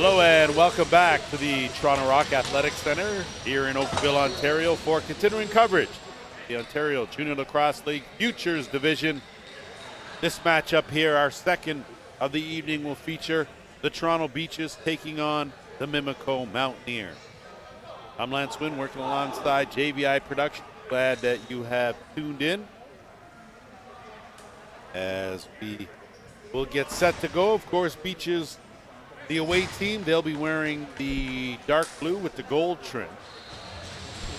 Hello and welcome back to the Toronto Rock Athletic Centre here in Oakville, Ontario for continuing coverage. The Ontario Junior Lacrosse League Futures Division. This matchup here, our second of the evening, will feature the Toronto Beaches taking on the Mimico Mountaineers. I'm Lance Wynn working alongside JVI Production. Glad that you have tuned in as we will get set to go. Of course, Beaches, the away team, they'll be wearing the dark blue with the gold trim.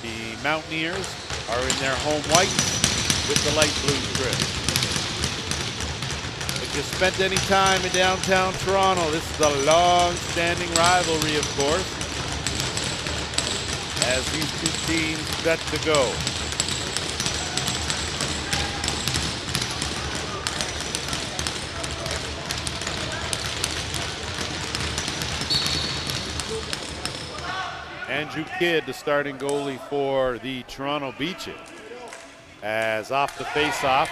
The Mountaineers are in their home white with the light blue trim. If you spent any time in downtown Toronto, this is a long-standing rivalry, of course, as these two teams set to go. Andrew Kidd, the starting goalie for the Toronto Beaches, as off the face-off.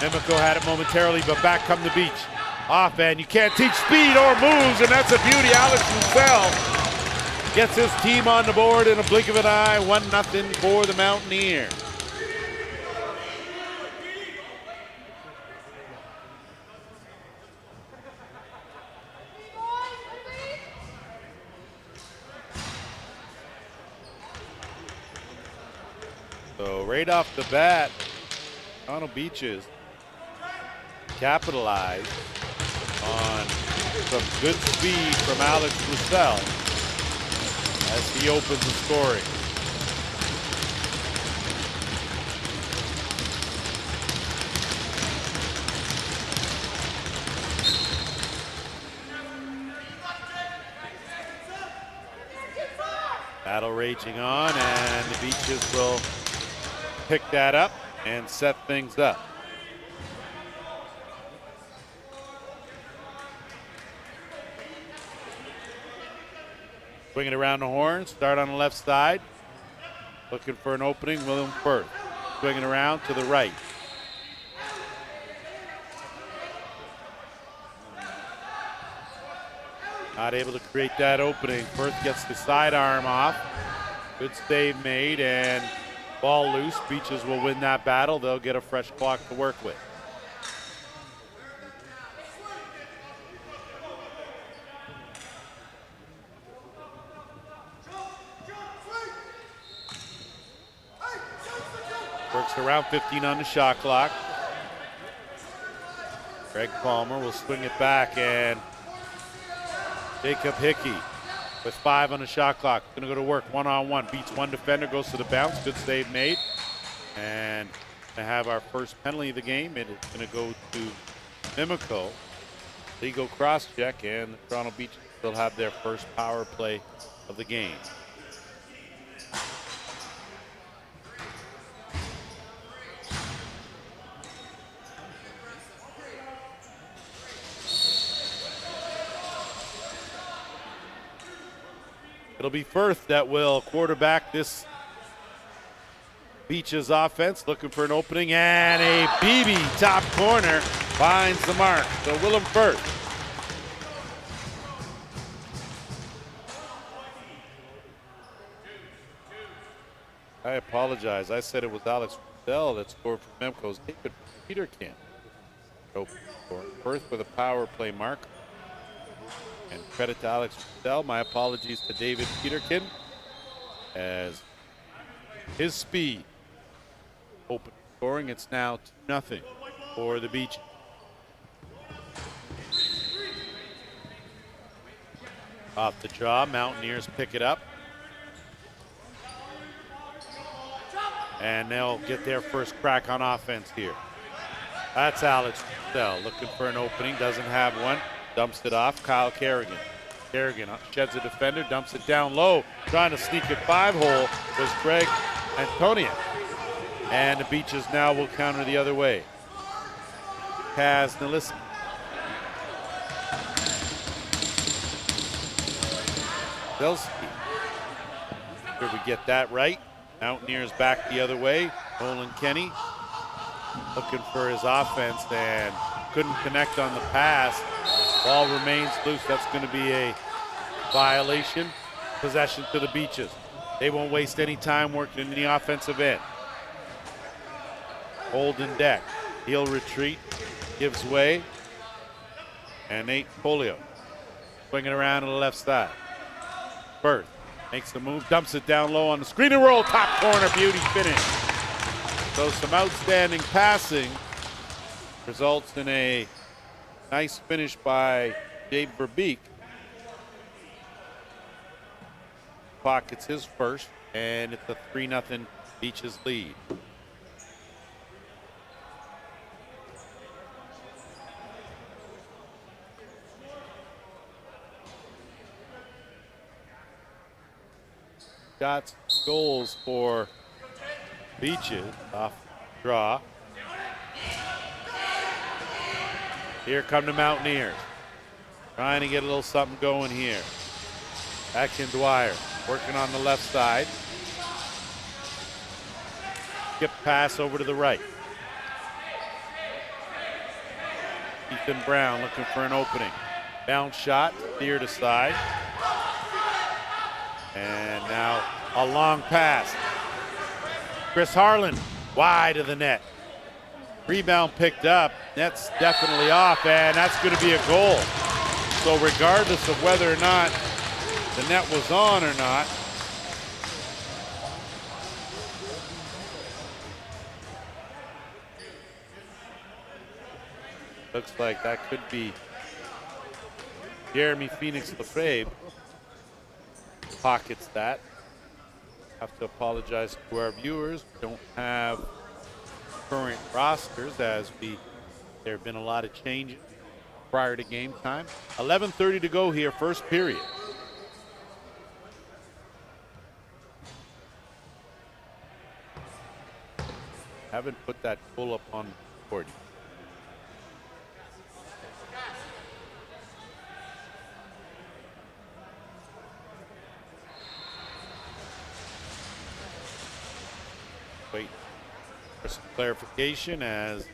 Mimico had it momentarily, but back come the Beach. Off, and you can't teach speed or moves, and that's a beauty. Alex Roussel gets his team on the board in a blink of an eye. 1-0 for the Mountaineers. So right off the bat, Toronto Beaches capitalized on some good speed from Alex Roussel as he opens the scoring. Battle raging on, and the Beaches will pick that up and set things up. Swing it around the horn, start on the left side. Looking for an opening, William Firth. Swinging around to the right. Not able to create that opening. Firth gets the sidearm off. Good save made, and ball loose. Beaches will win that battle. They'll get a fresh clock to work with. Works around 15 on the shot clock. Greg Palmer will swing it back, and Jacob Hickey with 5 on the shot clock. Gonna go to work one-on-one. Beats one defender, goes to the bounce. Good save made. And to have our first penalty of the game, it is gonna go to Mimico. Legal cross check, and the Toronto Beach will have their first power play of the game. It'll be Firth that will quarterback this Beaches offense, looking for an opening, and a BB top corner finds the mark. So Willem Firth. I apologize. I said it was Alex Roussel that scored for Mimico's David Peterkin. So Firth with a power play mark. And credit to Alex Roussel. My apologies to David Peterkin, as his speed open scoring. It's now 2-0 for the Beach. Off the draw, Mountaineers pick it up. And they'll get their first crack on offense here. That's Alex Roussel looking for an opening, doesn't have one. Dumps it off. Kyle Kerrigan. Kerrigan sheds a defender, dumps it down low. Trying to sneak it 5-hole was Greg Antonia. And the Beaches now will counter the other way. Kaz Naliski. Zelski. Did we get that right? Mountaineers back the other way. Nolan Kenny looking for his offense and couldn't connect on the pass. Ball remains loose. That's going to be a violation. Possession to the Beaches. They won't waste any time working in the offensive end. Holden Deck. He'll retreat. Gives way. And Nate Polio swinging around to the left side. Berth makes the move. Dumps it down low on the screen and roll. Top corner. Beauty finish. So some outstanding passing results in a nice finish by Dave Verbeek. Pockets his first, and it's a 3-0 Beaches lead. Shots, goals for Beaches off draw. Here come the Mountaineers. Trying to get a little something going here. Action Dwyer working on the left side. Skip pass over to the right. Ethan Brown looking for an opening. Bounce shot, near to side. And now a long pass. Chris Harlan wide of the net. Rebound picked up. Net's definitely off, and that's going to be a goal. So regardless of whether or not the net was on or not, looks like that could be Jeremy Phoenix Lefebvre. Pockets that. Have to apologize to our viewers. We don't have current rosters as there have been a lot of changes prior to game time. 11:30 to go here, first period. Haven't put that pull up on the board. Wait for some clarification as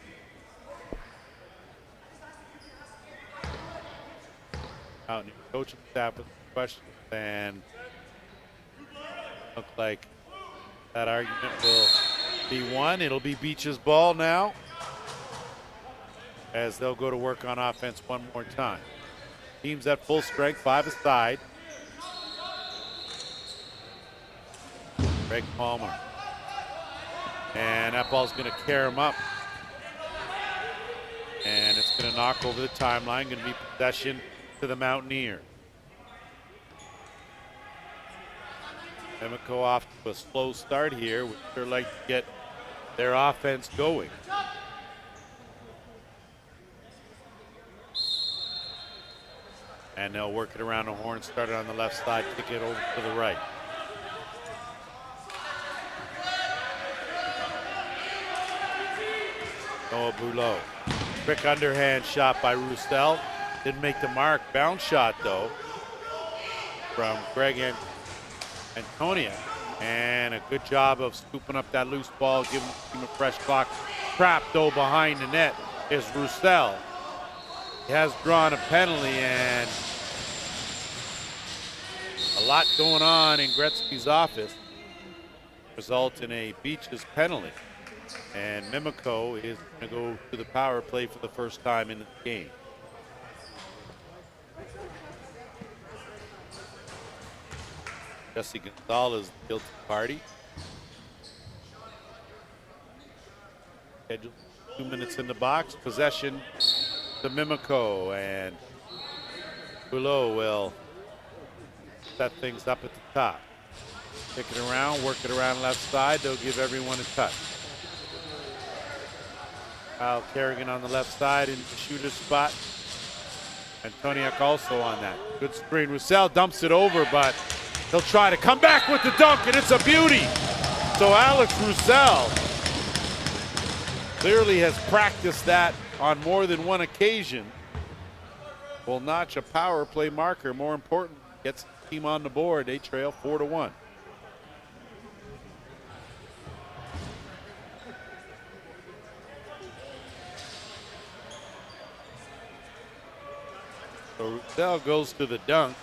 Mountain coaching staff with questions, and look like that argument will be won. It'll be Beach's ball now as they'll go to work on offense one more time. Teams at full strength, 5 aside. Greg Palmer. And that ball's going to carry him up. And it's going to knock over the timeline. Going to be possession to the Mountaineers. Mimico off to a slow start here. Would sure like to get their offense going. And they'll work it around the horn. Started on the left side, kick it over to the right. Noah Boulot. Quick underhand shot by Roussel. Didn't make the mark. Bounce shot, though, from Greg Antonia. And a good job of scooping up that loose ball, giving him a fresh clock. Trapped, though, behind the net is Roussel. He has drawn a penalty, and a lot going on in Gretzky's office. Result in a Beaches penalty. And Mimico is going to go to the power play for the first time in the game. Jesse Gonzalez, guilty party. Scheduled 2 minutes in the box. Possession to Mimico, and Boulot will set things up at the top. Pick it around, work it around left side. They'll give everyone a touch. Kyle Kerrigan on the left side in the shooter's spot. Antoniak also on that. Good screen. Roussel dumps it over, but he'll try to come back with the dunk, and it's a beauty. So Alex Roussel clearly has practiced that on more than one occasion. Will notch a power play marker. More important, gets the team on the board. They trail 4-1. So Roussel goes to the dunk.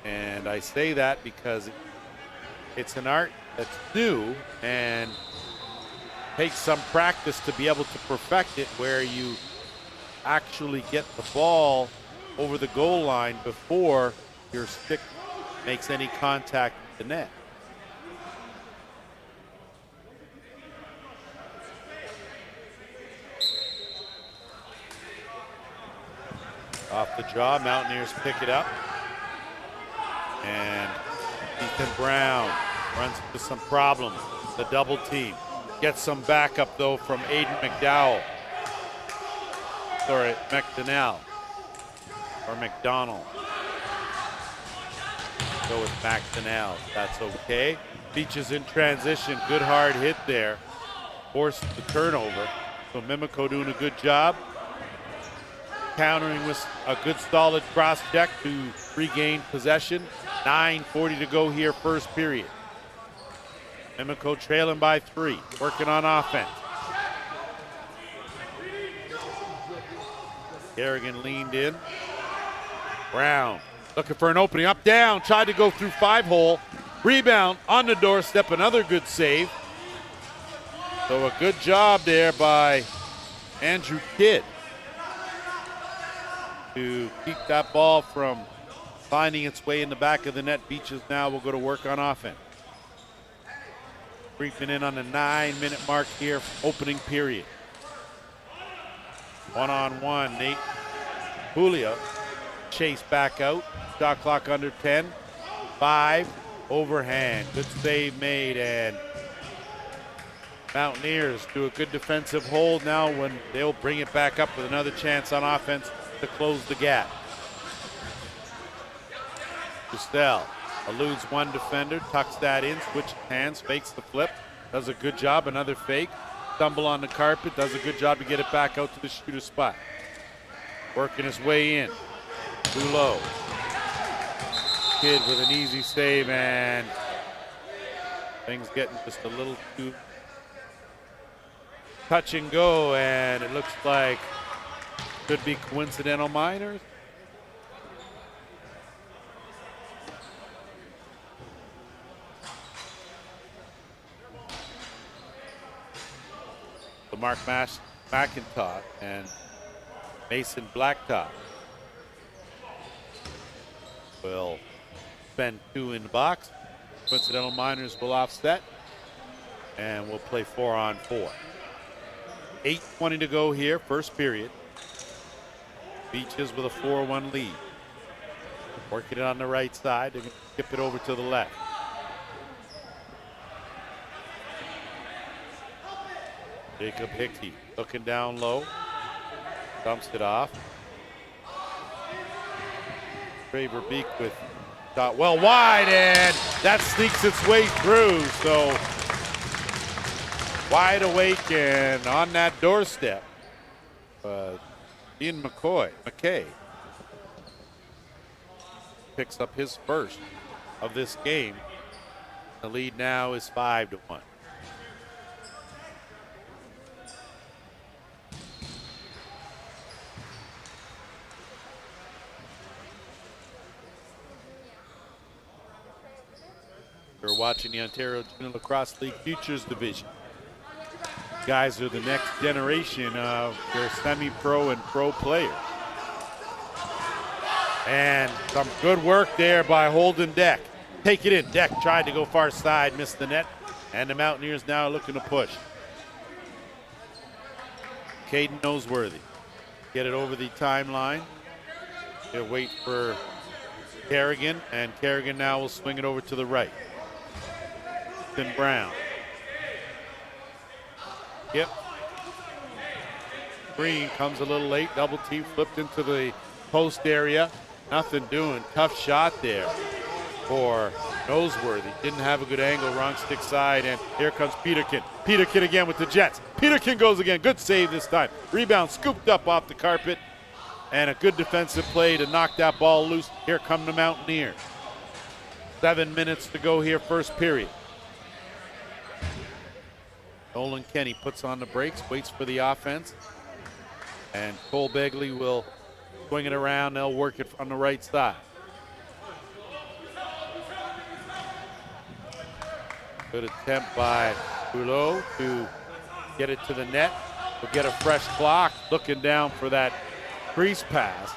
And I say that because it's an art that's new and takes some practice to be able to perfect it, where you actually get the ball over the goal line before your stick makes any contact with the net. Off the draw, Mountaineers pick it up. And Ethan Brown runs into some problems. The double team. Gets some backup though from Aiden McDowell. Sorry, McDonnell. Or McDonald. Go with McDonnell. That's okay. Beaches in transition. Good hard hit there. Forced the turnover. So Mimico doing a good job. Countering with a good solid cross check to regain possession. 9:40 to go here, first period. Mimico trailing by 3, working on offense. Kerrigan leaned in. Brown looking for an opening, up, down, tried to go through 5-hole. Rebound on the doorstep, another good save. So a good job there by Andrew Kidd to keep that ball from finding its way in the back of the net. Beaches now will go to work on offense. Creeping in on the 9-minute mark here, opening period. One-on-one, Nate Julio. Chase back out, shot clock under 10. 5, overhand, good save made, and Mountaineers do a good defensive hold now when they'll bring it back up with another chance on offense to close the gap. Costello eludes one defender, tucks that in, switches hands, fakes the flip, does a good job, another fake, stumble on the carpet, does a good job to get it back out to the shooter's spot. Working his way in, too low. Kidd with an easy save, and things getting just a little too touch and go, and it looks like could be coincidental minors. The Mark McIntosh and Mason Blacktop will spend 2 in the box. Coincidental minors will offset, and we'll play 4-on-4. 8:20 to go here, first period. Beaches with a 4-1 lead. Working it on the right side. They're going to skip it over to the left. Jacob Hickey looking down low. Dumps it off. Trey Verbeek with shot well wide, and that sneaks its way through. So wide awake and on that doorstep. Ian McKay picks up his first of this game. The lead now is 5-1. We're watching the Ontario Junior Lacrosse League Futures Division. Guys are the next generation of their semi-pro and pro players. And some good work there by Holden Deck. Take it in. Deck tried to go far side, missed the net, and the Mountaineers now looking to push. Caden Noseworthy get it over the timeline. They'll wait for Kerrigan, and Kerrigan now will swing it over to the right. Ethan Brown. Yep. Green comes a little late. Double team flipped into the post area. Nothing doing. Tough shot there for Noseworthy. Didn't have a good angle. Wrong stick side. And here comes Peterkin. Peterkin again with the Jets. Peterkin goes again. Good save this time. Rebound scooped up off the carpet. And a good defensive play to knock that ball loose. Here come the Mountaineers. 7 minutes to go here, first period. Nolan Kenny puts on the brakes, waits for the offense. And Cole Begley will Swing it around, they'll work it on the right side. Good attempt by Boulot to get it to the net. We'll get a fresh clock, looking down for that crease pass.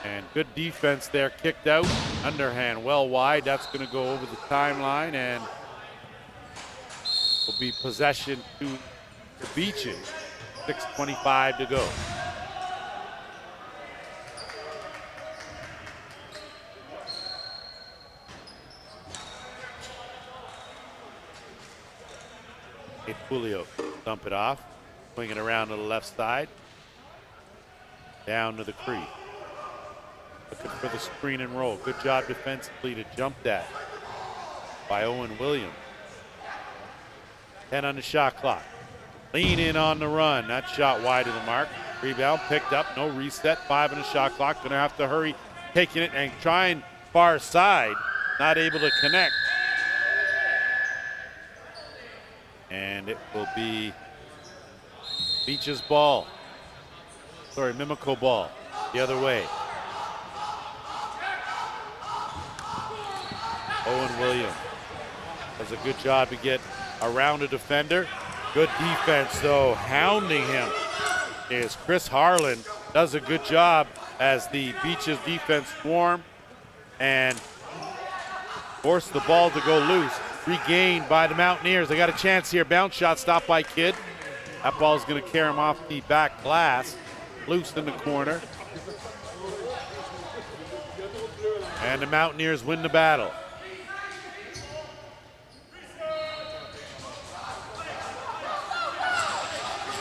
And good defense there, kicked out, underhand, well wide. That's gonna go over the timeline and will be possession to the Beaches. 6:25 to go. Julio dump it off, swing it around to the left side, down to the crease. Looking for the screen and roll. Good job defensively to jump that by Owen Williams. 10 on the shot clock. Lean in on the run. That shot wide of the mark. Rebound picked up, no reset. 5 on the shot clock. Gonna have to hurry taking it and trying far side. Not able to connect. And it will be Beach's ball. Sorry, Mimico ball. The other way. Owen Williams does a good job to get around a defender. Good defense, though. Hounding him is Chris Harlan. Does a good job as the Beaches defense swarm and force the ball to go loose. Regained by the Mountaineers. They got a chance here. Bounce shot stopped by Kidd. That ball is going to carry him off the back glass. Loose in the corner. And the Mountaineers win the battle.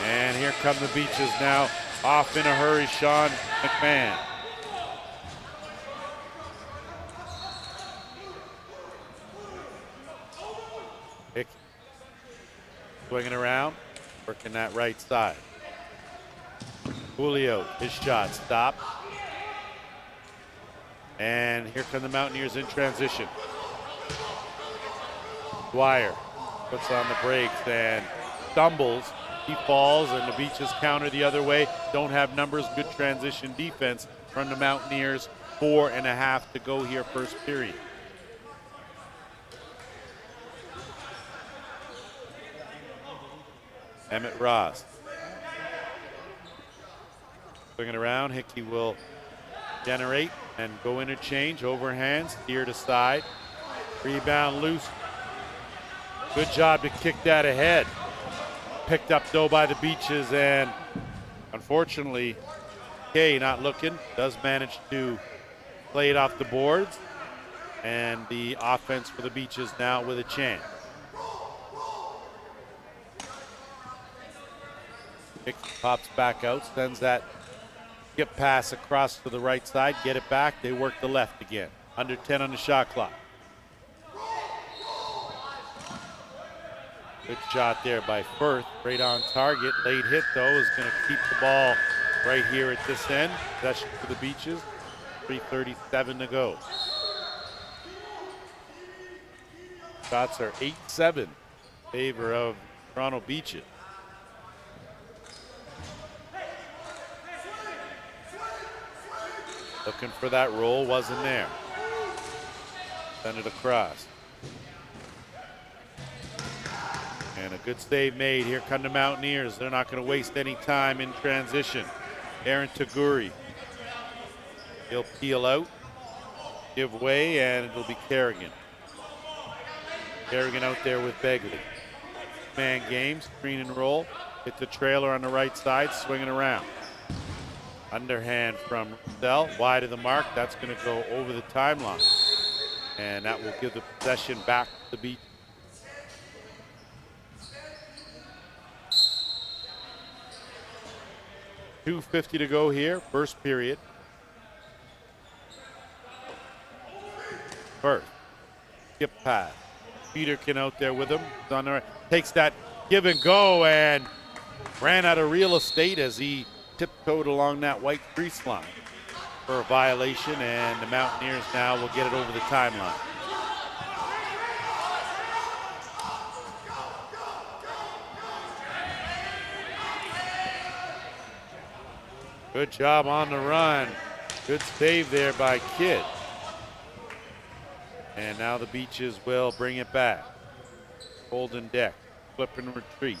And here come the Beaches now. Off in a hurry, Sean McMahon. Swinging around, working that right side. Julio, his shot stopped. And here come the Mountaineers in transition. Dwyer puts on the brakes and stumbles. He falls and the Beaches counter the other way. Don't have numbers, good transition defense from the Mountaineers. 4.5 to go here, first period. Emmett Ross. Swinging around, Hickey will generate and go interchange, overhand, steer to side. Rebound loose. Good job to kick that ahead. Picked up though by the Beaches, and unfortunately, Kay not looking, does manage to play it off the boards. And the offense for the Beaches now with a chance. Hickey pops back out, sends that skip pass across to the right side, get it back, they work the left again. Under 10 on the shot clock. Good shot there by Firth, right on target. Late hit though is going to keep the ball right here at this end. Possession for the Beaches, 3:37 to go. Shots are 8-7 in favor of Toronto Beaches. Looking for that roll, wasn't there. Send it across. And a good save made. Here come the Mountaineers. They're not going to waste any time in transition. Aaron Taguri. He'll peel out, give way, and it'll be Kerrigan. Kerrigan out there with Begley. Man game, screen and roll. Hit the trailer on the right side, swinging around. Underhand from Russell, wide of the mark. That's going to go over the timeline. And that will give the possession back to the Beach. .250 to go here, first period. First, skip pass. Peterkin out there with him. On the right. Takes that give and go and ran out of real estate as he tiptoed along that white crease line for a violation, and the Mountaineers now will get it over the timeline. Good job on the run. Good save there by Kidd. And now the Beaches will bring it back. Golden deck, flip and retreat.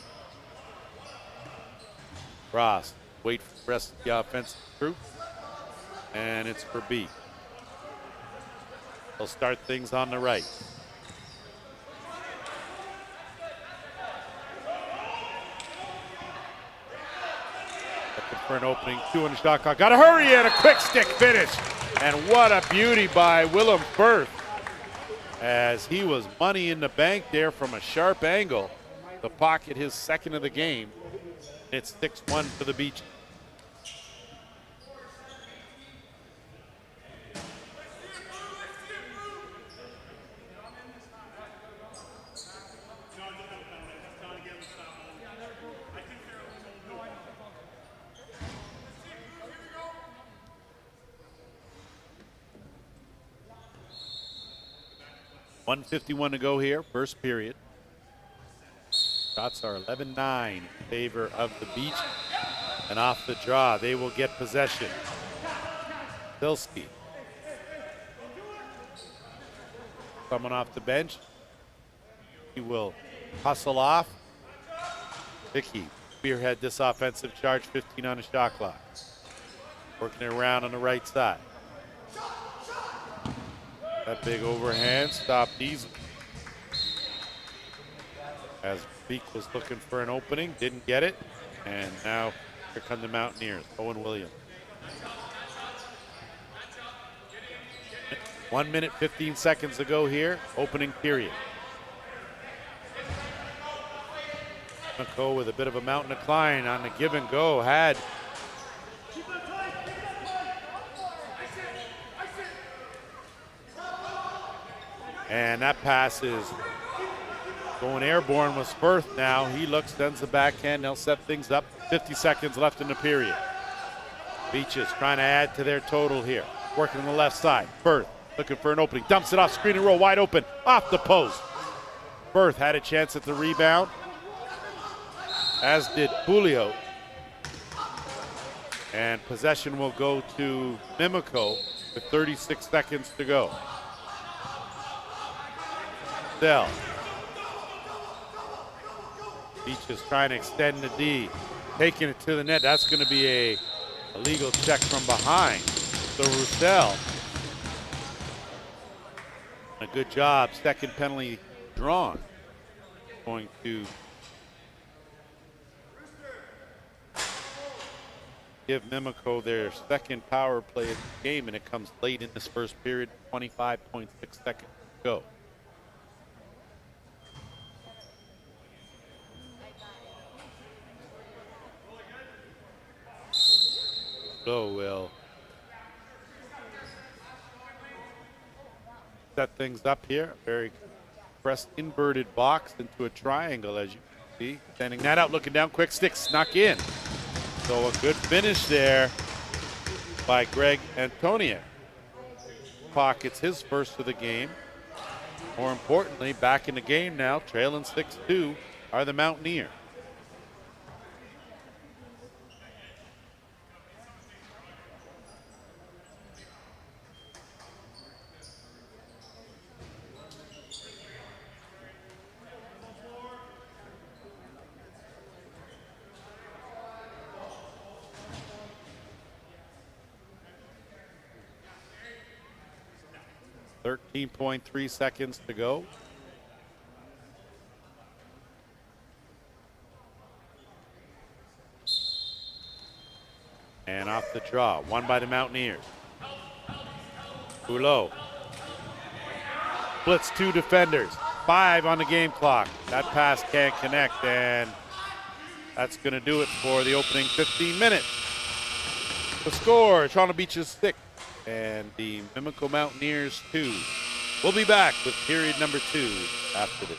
Ross, wait for the rest of the offensive group. And it's for B. They'll start things on the right. Looking for an opening, 2 on the shot clock. Got to hurry and a quick stick finish. And what a beauty by Willem Firth, as he was money in the bank there from a sharp angle. The pocket, his second of the game. It's 6-1 for the Beach. .151 to go here, first period. Shots are 11-9 in favor of the Beach. And off the draw, they will get possession. Bilski. Coming off the bench. He will hustle off. Vicky spearhead this offensive charge, 15 on the shot clock. Working it around on the right side. That big overhand stopped easily. As Beek was looking for an opening, didn't get it. And now here come the Mountaineers, Owen Williams. 1 minute, 15 seconds to go here, opening period. Mimico with a bit of a mountain to climb on the give and go. Had and that pass is going airborne was Firth now. He looks, sends the backhand. They'll set things up. 50 seconds left in the period. Beaches trying to add to their total here. Working on the left side. Firth looking for an opening. Dumps it off, screen and roll, wide open. Off the post. Firth had a chance at the rebound, as did Julio. And possession will go to Mimico with 36 seconds to go. Dell. Beaches trying to extend the D. Taking it to the net. That's going to be a illegal check from behind. So Roussel. A good job. Second penalty drawn. Going to give Mimico their second power play of the game, and it comes late in this first period. 25.6 seconds to go. So will set things up here. Very pressed inverted box into a triangle, as you can see. Sending that out, looking down, quick stick snuck in. So a good finish there by Greg Antonia. Pockets his first of the game. More importantly, back in the game now, trailing 6-2 are the Mountaineers. .3 seconds to go. And off the draw, one by the Mountaineers. Hulot. Blitz 2 defenders, 5 on the game clock. That pass can't connect, and that's going to do it for the opening 15 minutes. The score, Toronto Beaches 6 and the Mimico Mountaineers 2. We'll be back with period number 2 after this.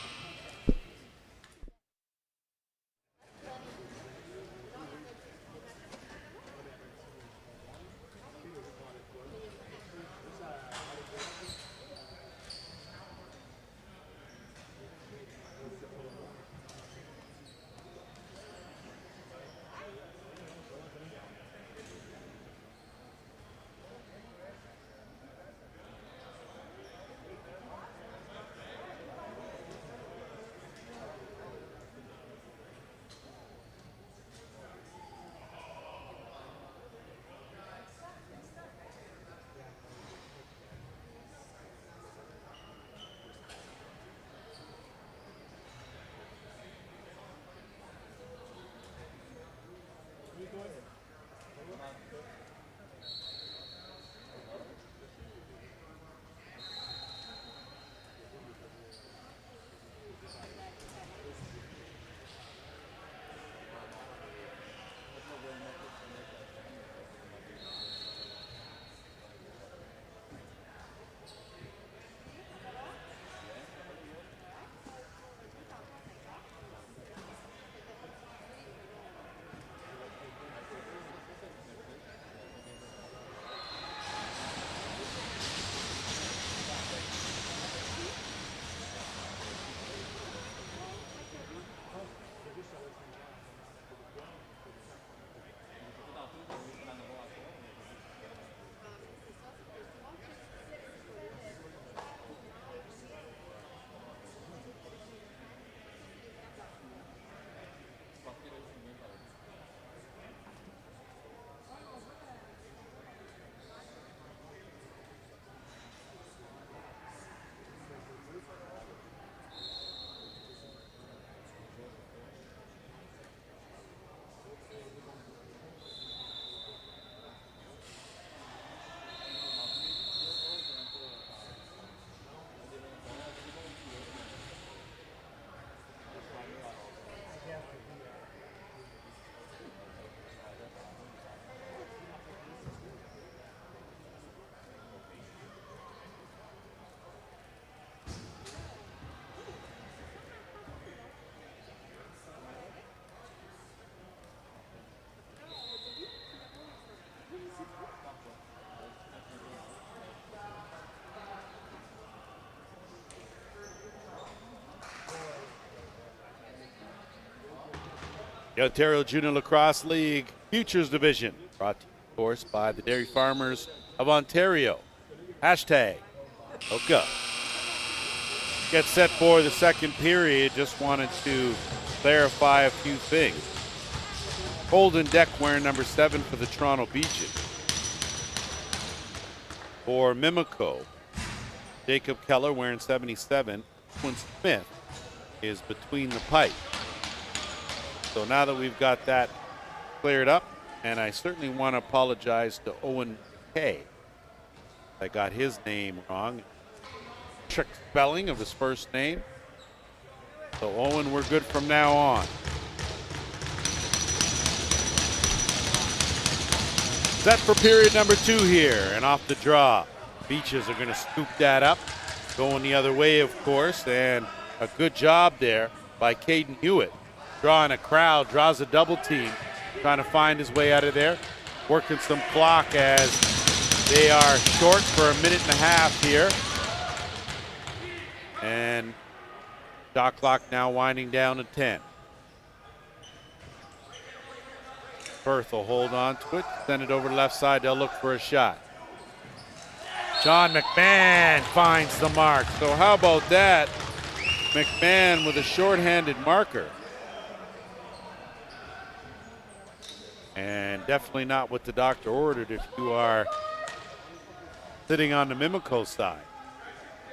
The Ontario Junior Lacrosse League Futures Division, brought to you, of course, by the Dairy Farmers of Ontario. Hashtag Oka. Get set for the second period. Just wanted to clarify a few things. Holden Deck wearing number 7 for the Toronto Beaches. For Mimico, Jacob Keller wearing 77. Quinn Smith is between the pipe. So now that we've got that cleared up, and I certainly want to apologize to Owen K. I got his name wrong. Trick spelling of his first name. So Owen, we're good from now on. Set for period number 2 here, and off the draw. Beaches are going to scoop that up. Going the other way, of course, and a good job there by Caden Hewitt. Drawing a crowd, draws a double team, trying to find his way out of there. Working some clock as they are short for a minute and a half here. And shot clock now winding down to 10. Firth will hold on to it, send it over the left side. They'll look for a shot. John McMahon finds the mark. So how about that? McMahon with a shorthanded marker. And definitely not what the doctor ordered if you are sitting on the Mimico side.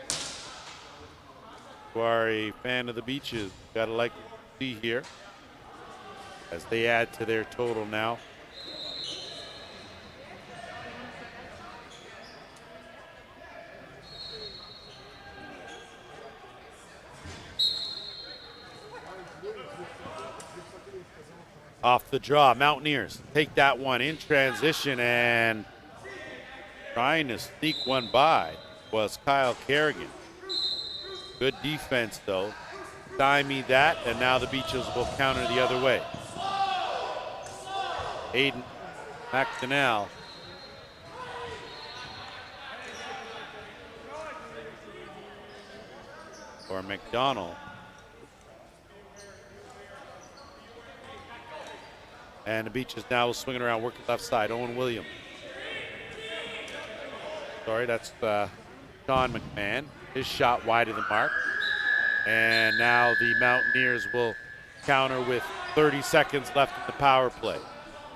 If you are a fan of the Beaches, gotta like what you see here as they add to their total now. Off the draw, Mountaineers take that one in transition, and trying to sneak one by was Kyle Kerrigan. Good defense though. Stymie that, and now the Beaches will counter the other way. Aiden McDonnell. Or McDonald. And the Beaches now will swing it around, working left side. Owen Williams. Sorry, that's Sean McMahon. His shot wide of the mark. And now the Mountaineers will counter with 30 seconds left in the power play.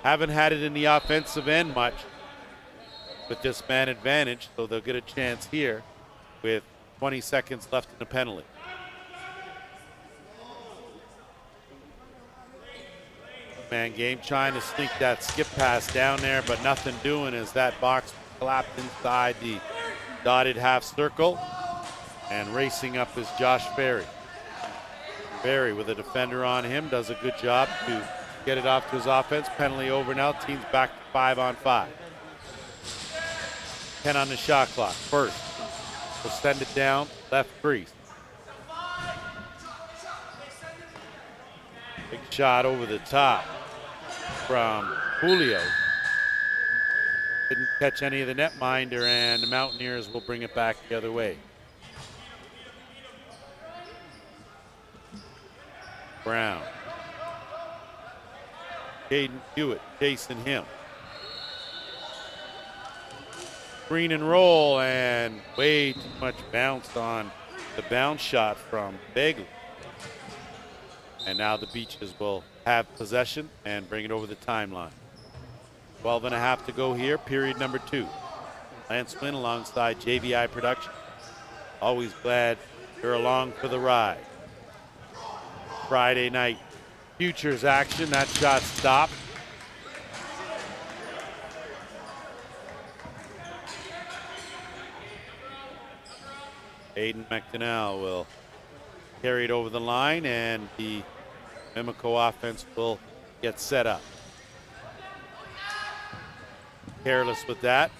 Haven't had it in the offensive end much with this man advantage, so they'll get a chance here with 20 seconds left in the penalty. Man game trying to sneak that skip pass down there, but nothing doing as that box collapsed inside the dotted half circle. And racing up is Josh Ferry. Ferry with a defender on him does a good job to get it off to his offense. Penalty over now. Team's back to 5-on-5. 10 on the shot clock. First, we'll send it down left crease. Big shot over the top from Julio. Didn't catch any of the netminder, and the Mountaineers will bring it back the other way. Brown. Caden Hewitt chasing him. Screen and roll, and way too much bounce on the bounce shot from Begley. And now the Beaches will have possession and bring it over the timeline. 12 and a half to go here, period number 2. Lance Wynn alongside JVI Production. Always glad you're along for the ride. Friday night futures action. That shot stopped. Aiden McDonnell will carry it over the line, and the Mimico offense will get set up. Careless with that.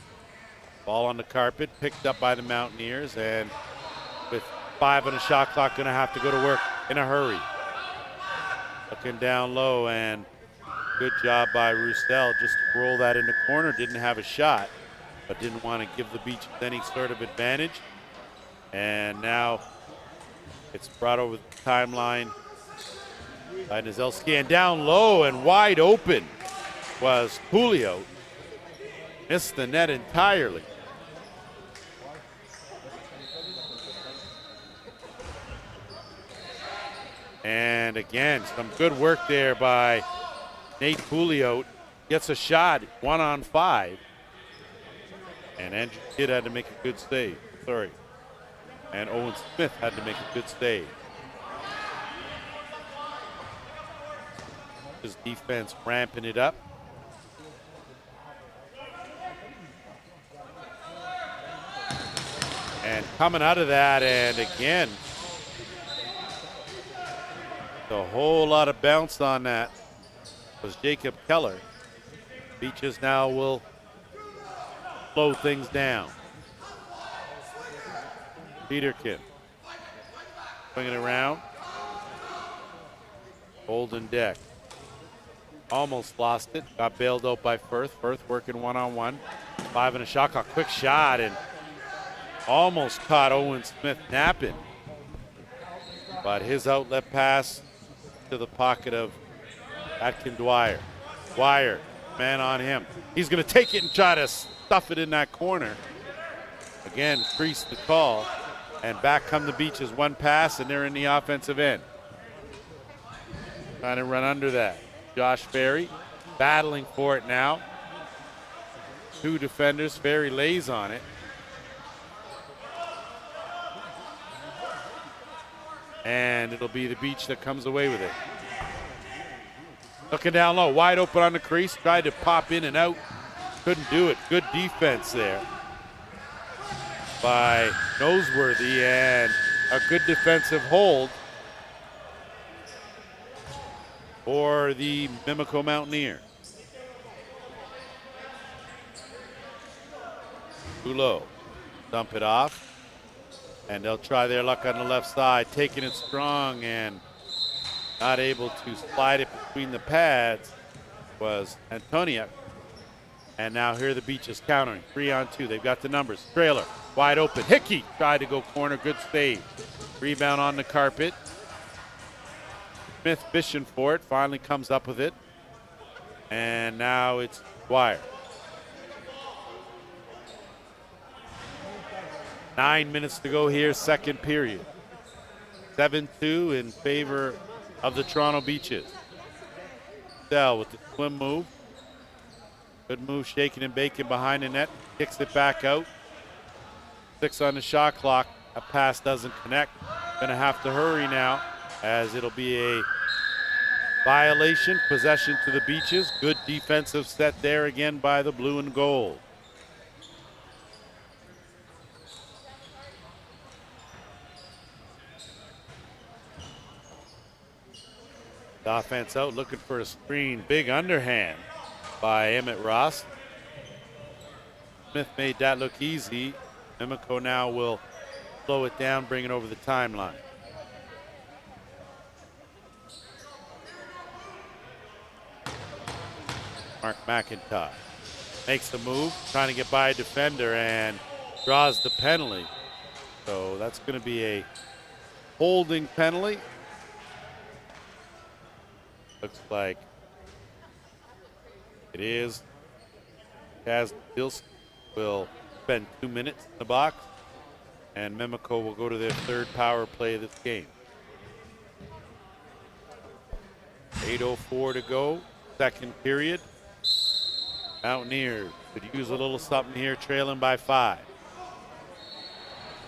Ball on the carpet, picked up by the Mountaineers, and with 5 on the shot clock, gonna have to go to work in a hurry. Looking down low, and good job by Roustel just to roll that in the corner. Didn't have a shot, but didn't want to give the Beaches any sort of advantage. And now it's brought over the timeline By Nazelski, and down low and wide open was Julio. Missed the net entirely. And again, some good work there by Nate Julio. Gets a shot, 1-on-5. And Andrew Kidd had to make a good save. Sorry. And Owen Smith had to make a good save. His defense ramping it up. And coming out of that, and again, a whole lot of bounce on that was Jacob Keller. Beaches now will slow things down. Peterkin swinging around. Golden Deck almost lost it. Got bailed out by Firth. Firth working one-on-one. 5 and a shot clock. Quick shot and almost caught Owen Smith napping. But his outlet pass to the pocket of Atkin Dwyer. Dwyer, man on him. He's going to take it and try to stuff it in that corner. Again, crease the call. And back come the Beaches. One pass, and they're in the offensive end. Trying to run under that. Josh Ferry battling for it now. 2 defenders. Ferry lays on it. And it'll be the Beach that comes away with it. Looking down low, wide open on the crease. Tried to pop in and out. Couldn't do it. Good defense there by Noseworthy, and a good defensive hold for the Mimico Mountaineers. Too low. Dump it off. And they'll try their luck on the left side, taking it strong and not able to slide it between the pads was Antonia. And now here are the Beaches countering. 3-on-2. They've got the numbers. Trailer wide open. Hickey tried to go corner. Good save. Rebound on the carpet. Smith fishing for it. Finally comes up with it. And now it's Dwyer. 9 minutes to go here, second period. 7-2 in favor of the Toronto Beaches. Dell with the swim move. Good move, shaking and baking behind the net. Kicks it back out. 6 on the shot clock. A pass doesn't connect. Gonna have to hurry now, as it'll be a violation. Possession to the Beaches. Good defensive set there again by the blue and gold. Offense out, looking for a screen. Big underhand by Emmett Ross. Smith made that look easy. Mimico now will slow it down, bring it over the timeline. Mark McIntyre makes the move, trying to get by a defender and draws the penalty. So that's going to be a holding penalty. Looks like it is. Kaz Bilski will spend 2 minutes in the box, and Mimico will go to their third power play of this game. 8:04 to go, second period. Mountaineers could use a little something here, trailing by 5.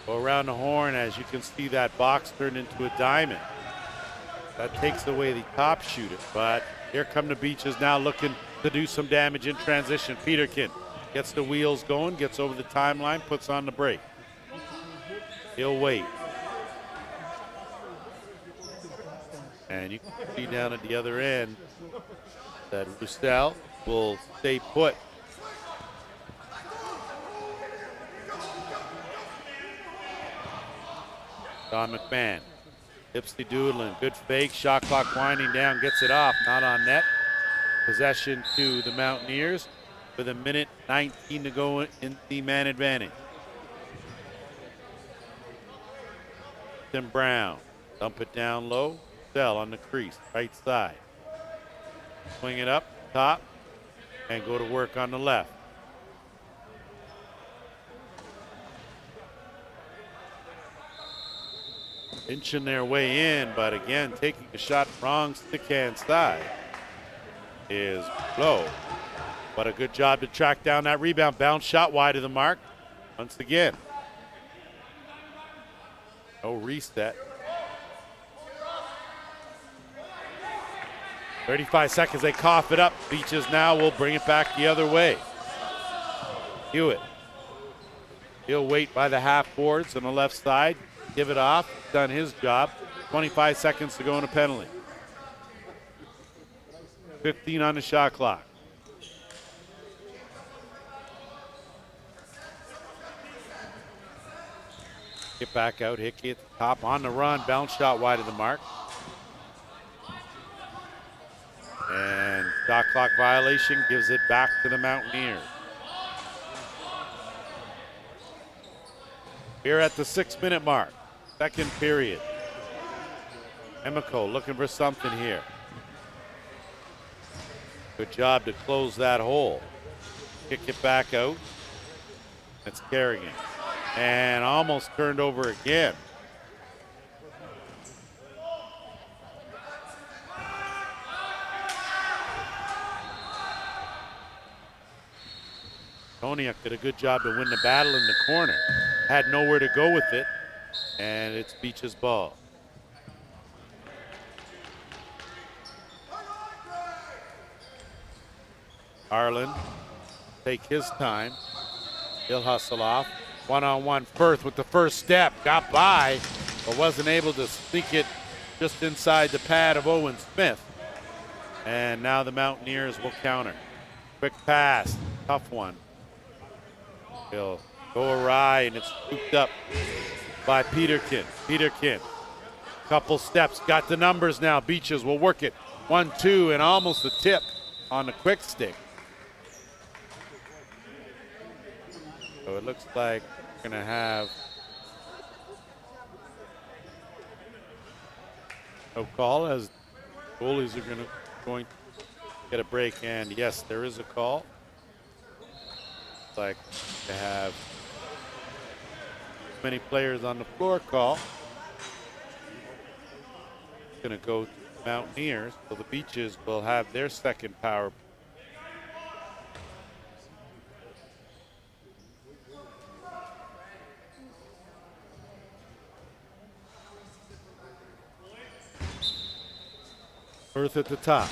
Go around the horn, as you can see that box turned into a diamond. That takes away the top shooter, but here come the Beaches now looking to do some damage in transition. Peterkin gets the wheels going, gets over the timeline, puts on the break. He'll wait. And you can see down at the other end that Roussel will stay put. Don McMahon. Ipsy doodling, good fake, shot clock winding down, gets it off, not on net. Possession to the Mountaineers with 1:19 to go in the man advantage. Tim Brown, dump it down low, Cell on the crease, right side. Swing it up, top, and go to work on the left. Inching their way in, but again, taking a shot wrong stick hand side is low. But a good job to track down that rebound. Bounce shot wide of the mark. Once again. No reset. 35 seconds, they cough it up. Beaches now will bring it back the other way. Hewitt. He'll wait by the half boards on the left side. Give it off. Done his job. 25 seconds to go in a penalty. 15 on the shot clock. Get back out. Hickey at the top on the run. Bounce shot wide of the mark. And shot clock violation gives it back to the Mountaineers. We're at the 6-minute mark. Second period. Mimico looking for something here. Good job to close that hole. Kick it back out. It's Kerrigan. And almost turned over again. Toniak did a good job to win the battle in the corner. Had nowhere to go with it, and it's Beach's ball. Harlan take his time. He'll hustle off. One-on-one Firth with the first step. Got by, but wasn't able to sneak it just inside the pad of Owen Smith. And now the Mountaineers will counter. Quick pass, tough one. He'll go awry, and it's scooped up by Peterkin. Peterkin, couple steps, got the numbers now. Beaches will work it. 1-2, and almost a tip on the quick stick. So it looks like we're going to have no call, as goalies are going to get a break. And yes, there is a call. Looks like to have many players on the floor call. It's going to go to the Mountaineers, so the Beaches will have their second power. Firth at the top.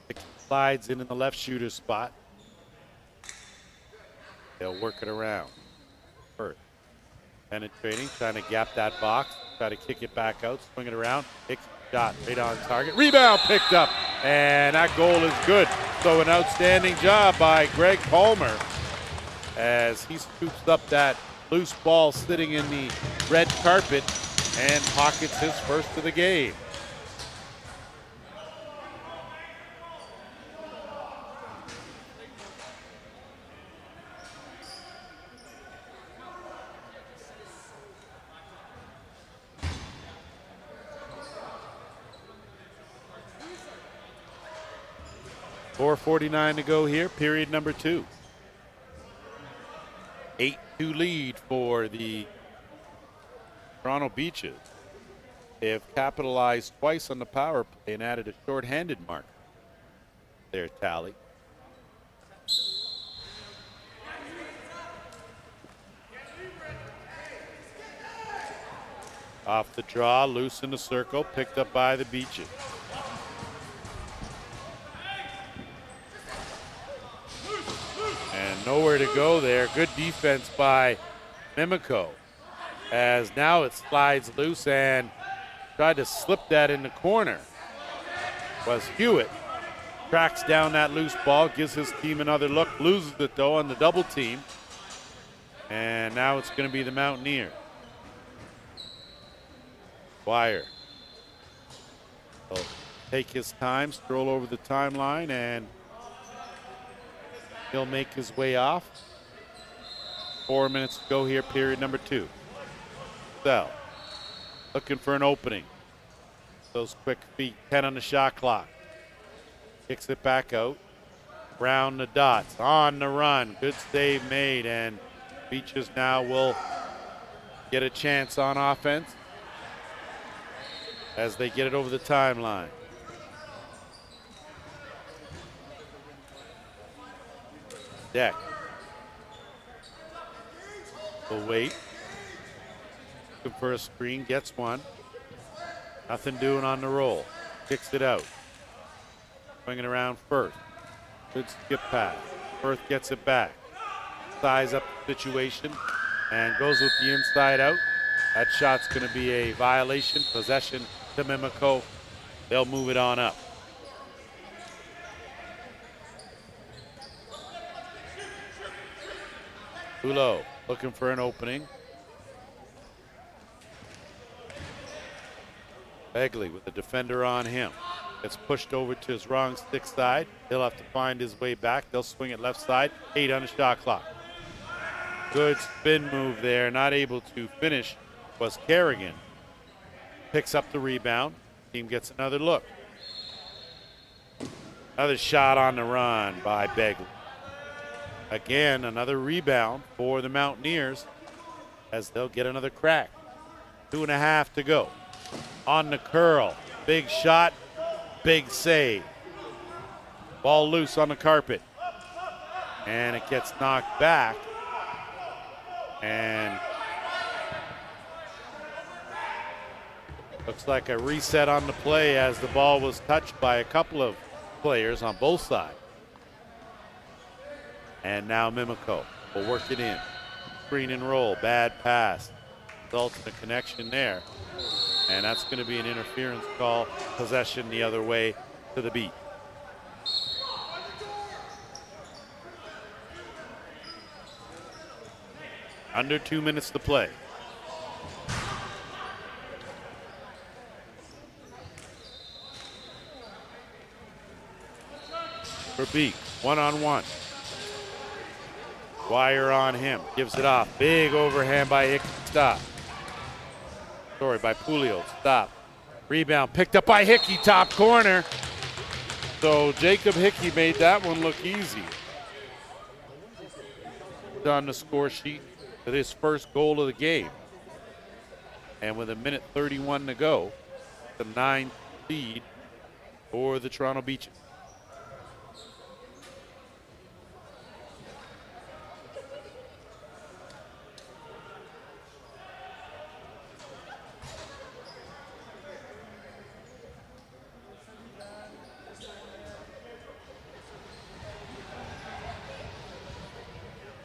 It slides in the left shooter spot. They'll work it around. Firth penetrating, trying to gap that box, try to kick it back out, swing it around. Hicks shot right on target. Rebound picked up, and that goal is good. So an outstanding job by Greg Palmer as he scoops up that loose ball sitting in the red carpet and pockets his first of the game. .4:49 to go here, period number 2. 8-2 lead for the Toronto Beaches. They have capitalized twice on the power play and added a shorthanded mark. Their tally. Off the draw, loose in the circle, picked up by the Beaches. And nowhere to go there. Good defense by Mimico, as now it slides loose and tried to slip that in the corner. Was Hewitt. Tracks down that loose ball, gives his team another look, loses it though on the double team. And now it's going to be the Mountaineers. Wire. He'll take his time, stroll over the timeline, and he'll make his way off. 4 minutes to go here, period number 2. Sell. Looking for an opening. those quick feet. 10 on the shot clock. Kicks it back out. Round the dots. On the run. Good save made. And Beaches now will get a chance on offense as they get it over the timeline. Deck. Will wait. Looking for a screen. Gets one. Nothing doing on the roll. Kicks it out. Swinging around Firth. Good skip pass. Firth gets it back. Size up the situation and goes with the inside out. That shot's going to be a violation. Possession to Mimico. They'll move it on up. Hulot looking for an opening. Begley with the defender on him. Gets pushed over to his wrong stick side. He'll have to find his way back. They'll swing it left side. 8 on the shot clock. Good spin move there. Not able to finish was Kerrigan. Picks up the rebound. Team gets another look. Another shot on the run by Begley. Again, another rebound for the Mountaineers as they'll get another crack. 2.5 to go. On the curl. Big shot. Big save. Ball loose on the carpet. And it gets knocked back. And looks like a reset on the play as the ball was touched by a couple of players on both sides. And now Mimico will work it in. Screen and roll. Bad pass. Results in a connection there. And that's going to be an interference call. Possession the other way to the beat. Under 2 minutes to play. For Beak, one-on-one. Wire on him, gives it off. Big overhand by Hickey, stop. Sorry, by Pulio, stop. Rebound picked up by Hickey, top corner. So Jacob Hickey made that one look easy. On the score sheet with his first goal of the game. And with 1:31 to go, the 9 lead for the Toronto Beaches.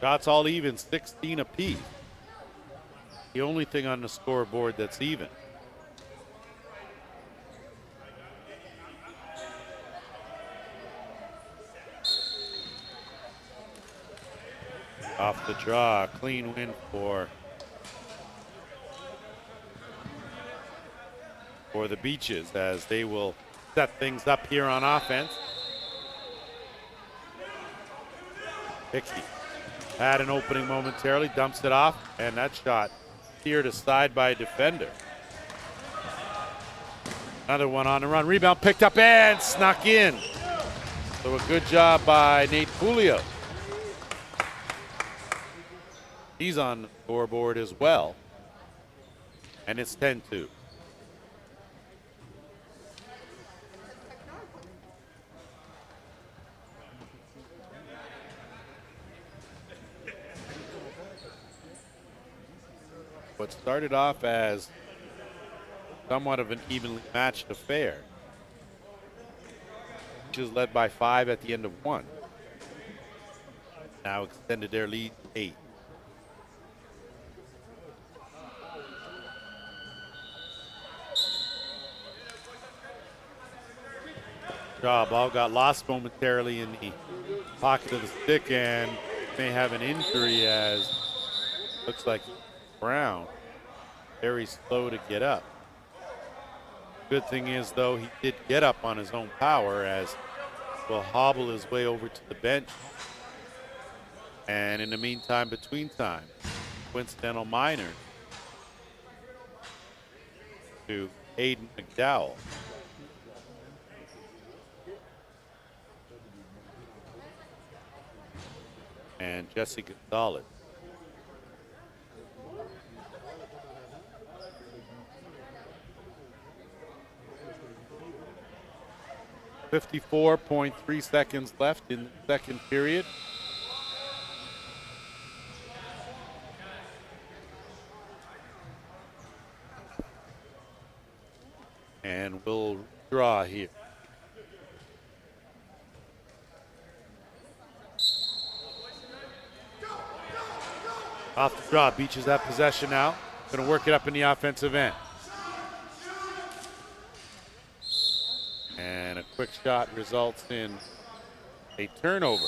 Shots all even, 16 apiece. The only thing on the scoreboard that's even. Off the draw, clean win for the Beaches as they will set things up here on offense. Hickey had an opening momentarily, dumps it off, and that shot steered aside by a defender. Another one on the run. Rebound picked up and snuck in. So a good job by Nate Pulio. He's on the scoreboard as well. And it's 10-2. What started off as somewhat of an evenly matched affair, which is led by 5 at the end of 1. Now extended their lead to 8. Ball got lost momentarily in the pocket of the stick and may have an injury as looks like Brown very slow to get up. Good thing is though he did get up on his own power as will hobble his way over to the bench. And in the meantime, between time, coincidental minor to Aiden McDowell. And Jesse Gonzalez. .3 seconds left in the second period. And we'll draw here. Off the draw, Beaches have possession now. Going to work it up in the offensive end. And a quick shot results in a turnover.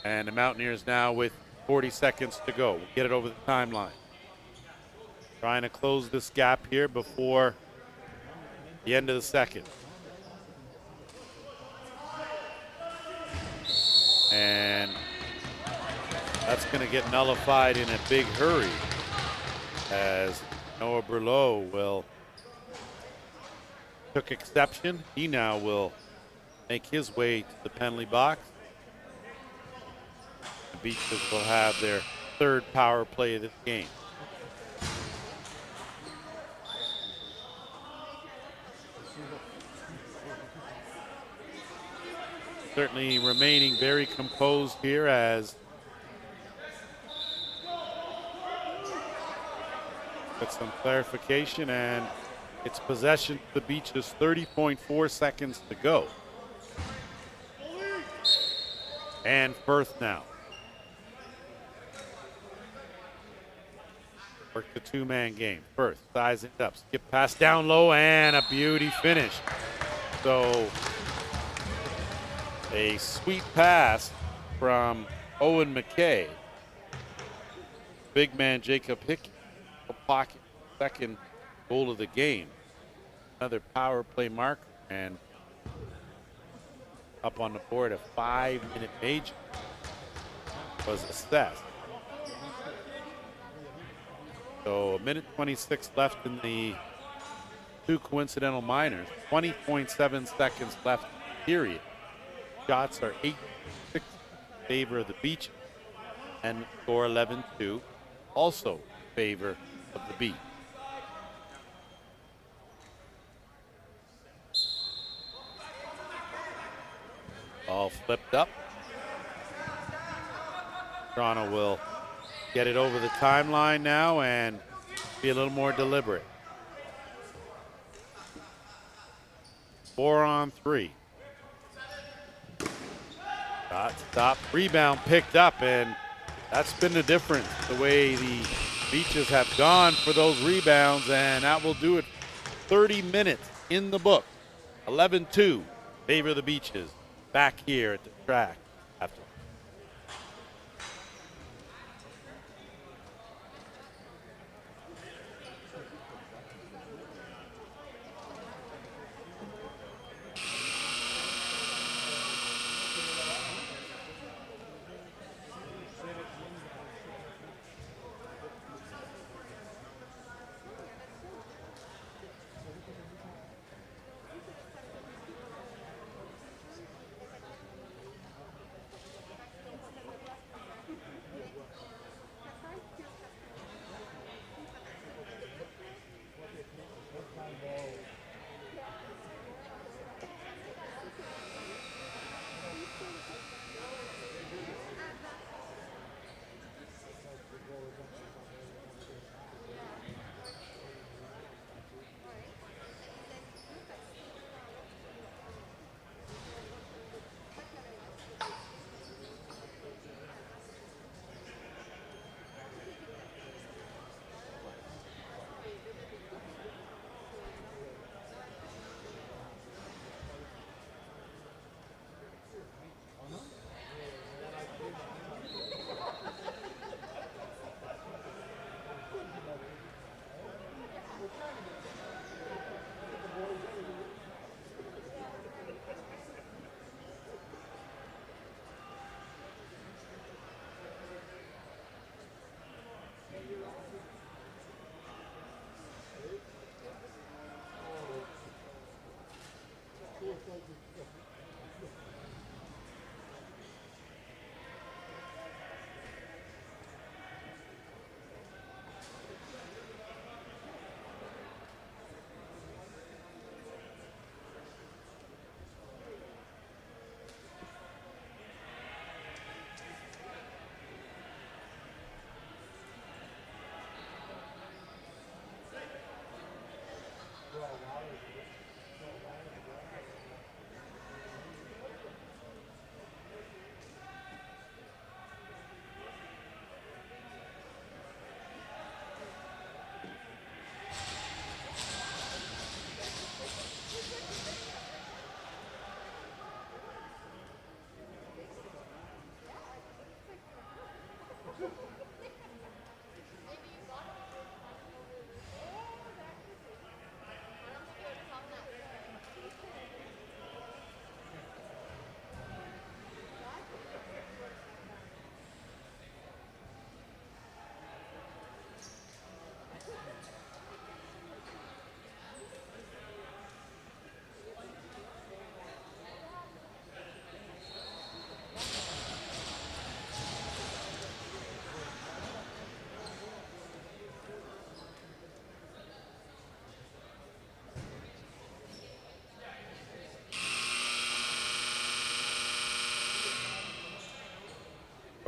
And the Mountaineers now with 40 seconds to go. We'll get it over the timeline. Trying to close this gap here before the end of the second. And that's going to get nullified in a big hurry as Noah Berlot took exception. He now will make his way to the penalty box. The Beaches will have their third power play of this game. Certainly remaining very composed here as get some clarification, and it's possession to the Beaches, 30.4 seconds to go. And Firth now. Work the two-man game. Firth sizing it up, skip pass down low, and a beauty finish. So a sweet pass from Owen McKay. Big man Jacob Hickey, pocket, second goal of the game. Another power play mark, and up on the board, a 5-minute major was assessed. So 1:26 left in the two coincidental minors, 20.7 seconds left, period. Shots are 8-6 in favor of the Beach, and score 11-2, also in favor of the Beach. All flipped up. Toronto will get it over the timeline now and be a little more deliberate. 4-on-3. Shot, stop, rebound picked up, and that's been the difference, the way the Beaches have gone for those rebounds, and that will do it. 30 minutes in the book. 11-2, favor of the Beaches. Back here at the track after.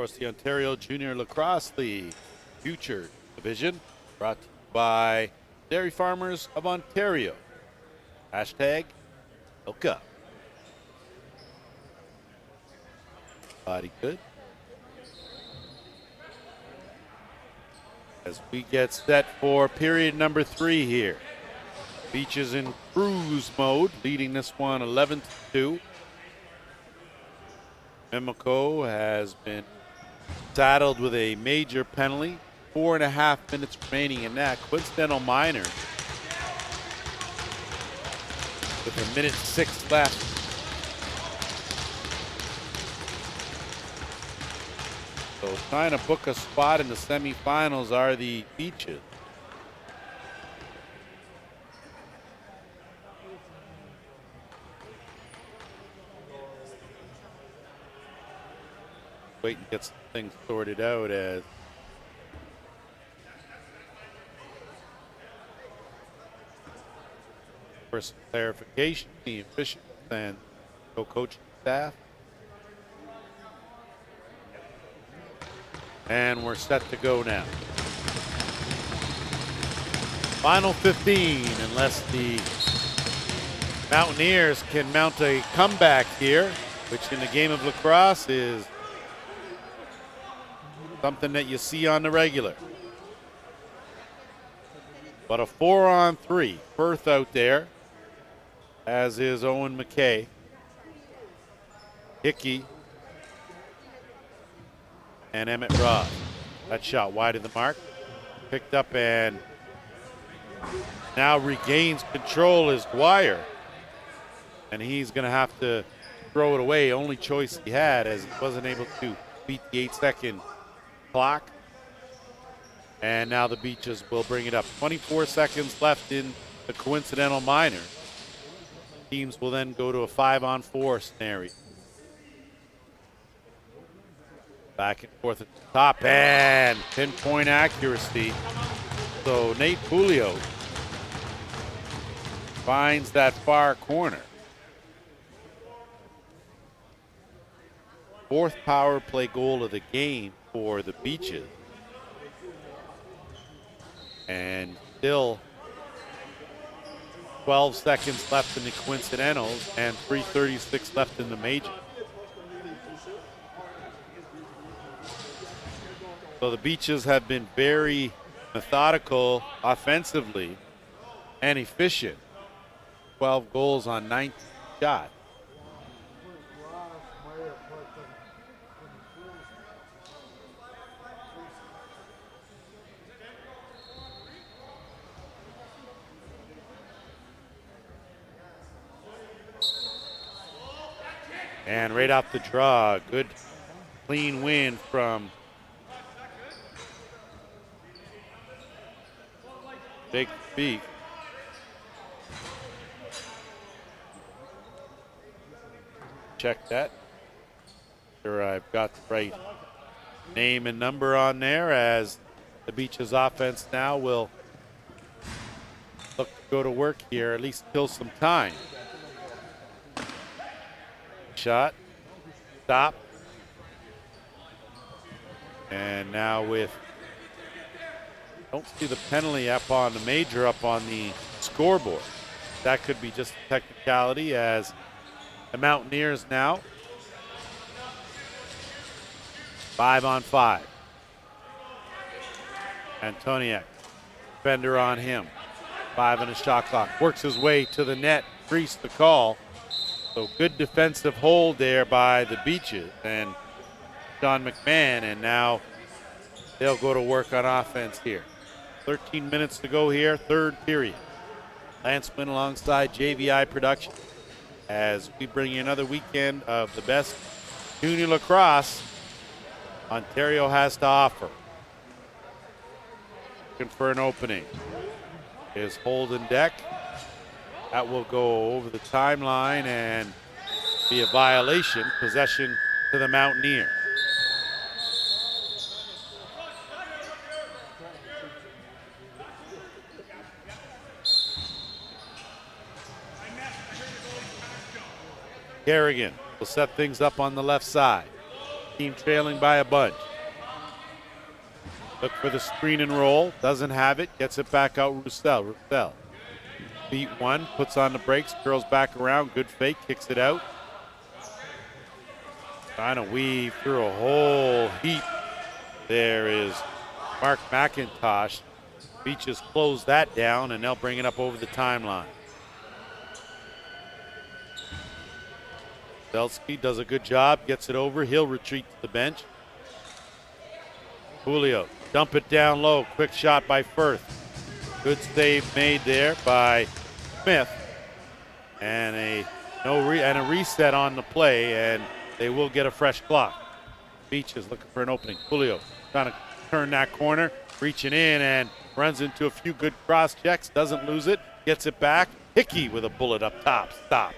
course, the Ontario Junior Lacrosse League Future Division, brought to you by Dairy Farmers of Ontario. Hashtag Milk Up. Body good. As we get set for period number 3 here. Beaches in cruise mode, leading this one 11-2. Mimico has been saddled with a major penalty. 4.5 minutes remaining in that. Coincidental minor with 1:06 left. So trying to book a spot in the semifinals are the Beaches. Wait and get some things sorted out as for some clarification, the officials and co-coaching staff. And we're set to go now. Final 15, unless the Mountaineers can mount a comeback here, which in the game of lacrosse is something that you see on the regular. But a 4-on-3, Firth out there, as is Owen McKay. Hickey and Emmett Ross. That shot wide of the mark. Picked up and now regains control is Dwyer. And he's going to have to throw it away. Only choice he had, as he wasn't able to beat the 8-second clock. And now the Beaches will bring it up. 24 seconds left in the coincidental minor. Teams will then go to a 5-on-4 scenario. Back and forth at the top, and pinpoint accuracy. So Nate Pulio finds that far corner. 4th power play goal of the game for the Beaches. And still 12 seconds left in the coincidentals and 3:36 left in the major. So the Beaches have been very methodical offensively and efficient. 12 goals on 19 shots. And right off the draw, good clean win from Big Feet. Check that. Sure, I've got the right name and number on there, as the Beaches offense now will look to go to work here, at least kill some time. Shot, stop, and now with, don't see the penalty up on the major up on the scoreboard. That could be just a technicality, as the Mountaineers now 5-on-5. Antoniak, defender on him, 5 on the shot clock, works his way to the net, creased the call. So good defensive hold there by the Beaches and Sean McMahon, and now they'll go to work on offense here. 13 minutes to go here, 3rd period. Lance Wynn alongside JVI Production as we bring you another weekend of the best junior lacrosse Ontario has to offer. Looking for an opening is Holden Deck. That will go over the timeline and be a violation. Possession to the Mountaineers. Kerrigan will set things up on the left side. team trailing by a bunch. Look for the screen and roll. Doesn't have it. Gets it back out. Roussel. Beat one. Puts on the brakes. Curls back around. Good fake. Kicks it out. Trying to weave through a whole heap. There is Mark McIntosh. Beaches close that down, and they'll bring it up over the timeline. Belsky does a good job. Gets it over. He'll retreat to the bench. Julio. Dump it down low. Quick shot by Firth. Good save made there by Smith. And a reset on the play, and they will get a fresh clock. Beach is looking for an opening. Julio trying to turn that corner, reaching in and runs into a few good cross checks. Doesn't lose it. Gets it back. Hickey with a bullet up top. Stop.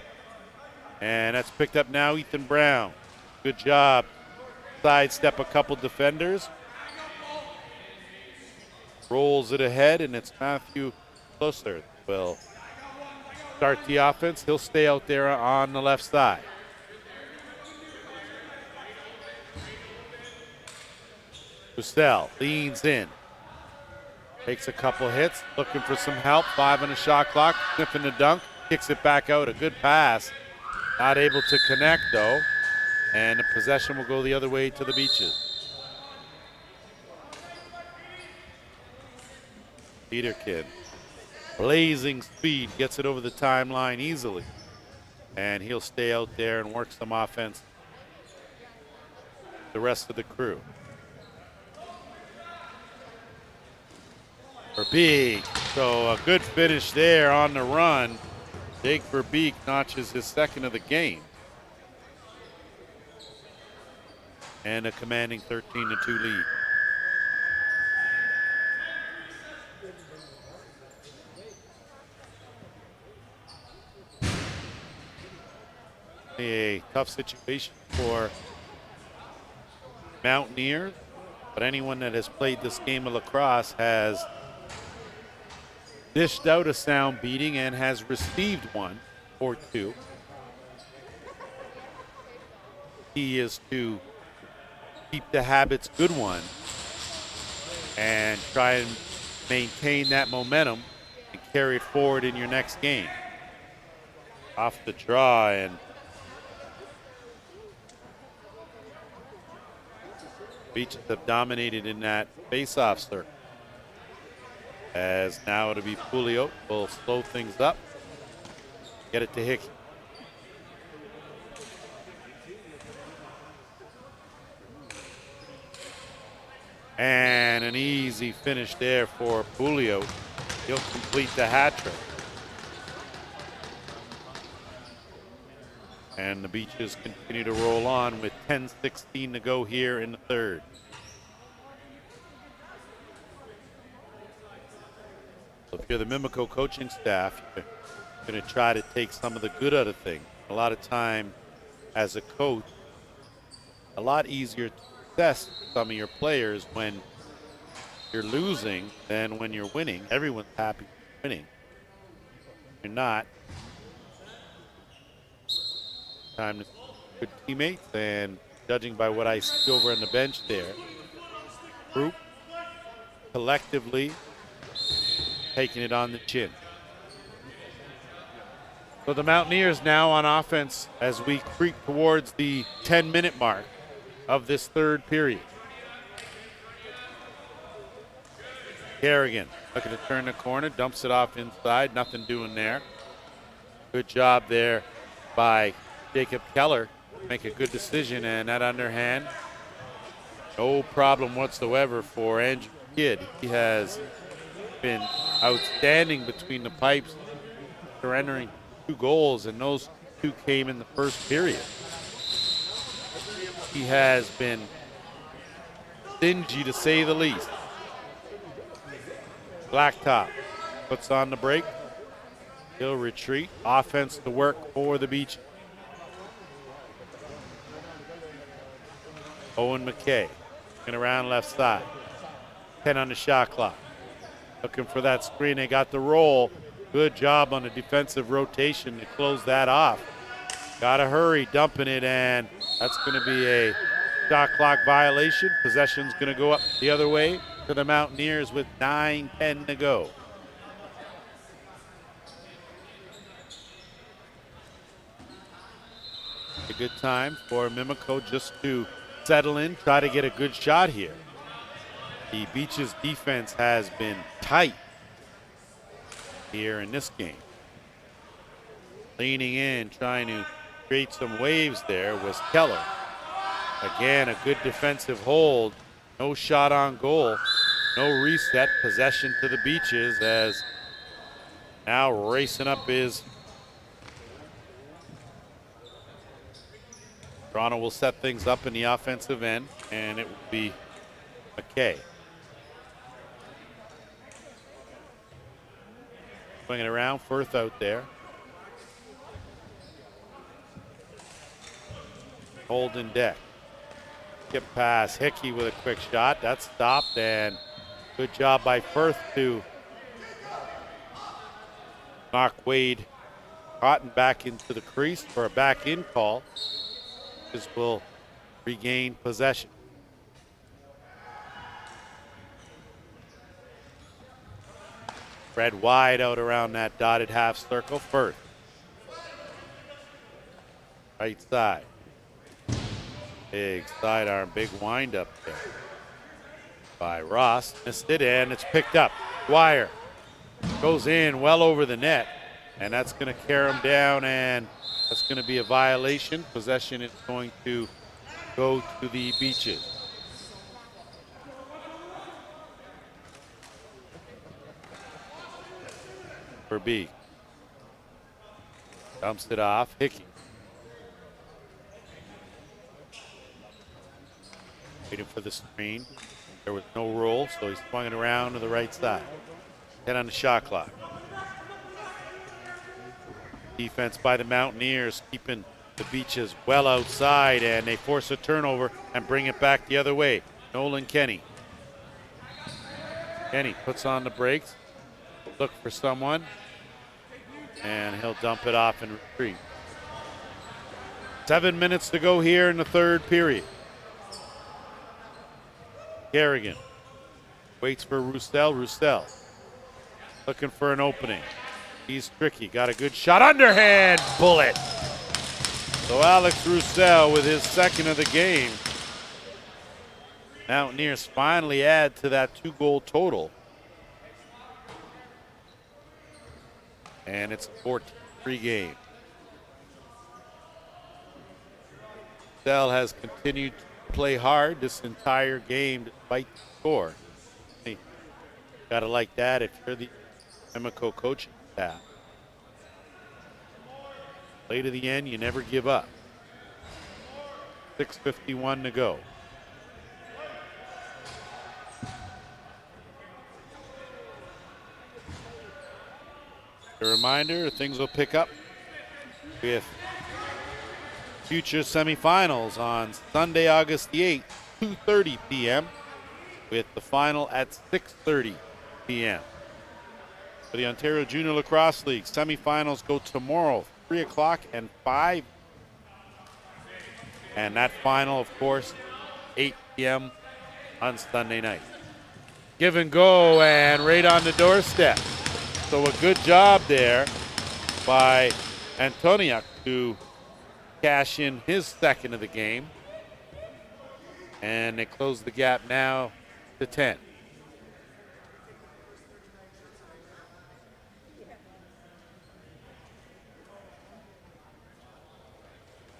And that's picked up now. Ethan Brown. Good job. Sidestep a couple defenders. Rolls it ahead, and it's Matthew Closer will start the offense. He'll stay out there on the left side. Roussel leans in. Takes a couple hits, looking for some help. 5 on the shot clock, sniffing the dunk. Kicks it back out, a good pass. Not able to connect, though. And the possession will go the other way to the Beaches. Peterkin, blazing speed, gets it over the timeline easily. And he'll stay out there and work some offense. The rest of the crew. Verbeek, so a good finish there on the run. Jake Verbeek notches his second of the game. And a commanding 13-2 lead. A tough situation for Mountaineers, but anyone that has played this game of lacrosse has dished out a sound beating and has received one or two. Key is to keep the habits good one and try and maintain that momentum and carry it forward in your next game. Off the draw, and Beaches have dominated in that face-off circle. As now it'll be Julio will slow things up. Get it to Hickey. And an easy finish there for Julio. He'll complete the hat trick. And the Beaches continue to roll on with 10:16 to go here in the third. So if you're the Mimico coaching staff, you're going to try to take some of the good out of things. A lot of time as a coach, a lot easier to assess some of your players when you're losing than when you're winning. Everyone's happy winning. You're not. Time to good teammates, and judging by what I see over on the bench there, group collectively taking it on the chin. So the Mountaineers now on offense as we creep towards the 10-minute mark of this third period. Kerrigan looking to turn the corner, dumps it off inside, nothing doing there. Good job there by Jacob Keller. Make a good decision, and that underhand, no problem whatsoever for Andrew Kidd. He has been outstanding between the pipes, surrendering 2 goals, and those 2 came in the first period. He has been stingy to say the least. Blacktop puts on the break. He'll retreat. Offense to work for the Beach. Owen McKay looking around left side. 10 on the shot clock. Looking for that screen. They got the roll. Good job on the defensive rotation to close that off. Got to hurry, dumping it, and that's going to be a Shot clock violation. Possession's going to go up the other way to the Mountaineers with 9:10 to go. A good time for Mimico just to settle in, try to get a good shot here. The Beaches defense has been tight here in this game. Leaning in, trying to create some waves there was Keller. Again, a good defensive hold. No shot on goal. No reset. Possession to the Beaches as now racing up is Toronto. Will set things up in the offensive end, and it will be McKay. Swinging around, Firth out there. Holden deck. Skip pass, Hickey with a quick shot. That's stopped, and good job by Firth to knock Wade Cotton back into the crease for a back in call. This will regain possession. Spread wide out around that dotted half circle. Firth. Right side. Big sidearm, big wind up there by Ross. Missed it, and it's picked up. Dwyer goes in well over the net, and that's going to carry him down, and that's going to be a violation. Possession is going to go to the Beaches. For B. Dumps it off. Hickey. Waiting for the screen. There was no roll, so he swung it around to the right side. 10 on the shot clock. Defense by the Mountaineers keeping the Beaches well outside, and they force a turnover and bring it back the other way. Nolan Kenny. Kenny puts on the brakes. Look for someone, and he'll dump it off and retreat. 7 minutes to go here in the third period. Kerrigan waits for Roussel. Roussel looking for an opening. He's tricky. Got a good shot. Underhand bullet. So Alex Roussel with his second of the game. Mountaineers finally add to that 2-goal total. And it's a 14-3 game. Roussel has continued to play hard this entire game despite the score. Hey, gotta like that if you're the Mimico coaching staff. Play to the end, you never give up. 6:51 to go. A reminder, things will pick up with future semifinals on Sunday, August the 8th, 2:30 p.m. with the final at 6:30 p.m. For the Ontario Junior Lacrosse League, semifinals go tomorrow, 3 o'clock and 5. And that final, of course, 8 p.m. on Sunday night. Give and go, and right on the doorstep. So a good job there by Antoniuk to cash in his second of the game. And they close the gap now to 10.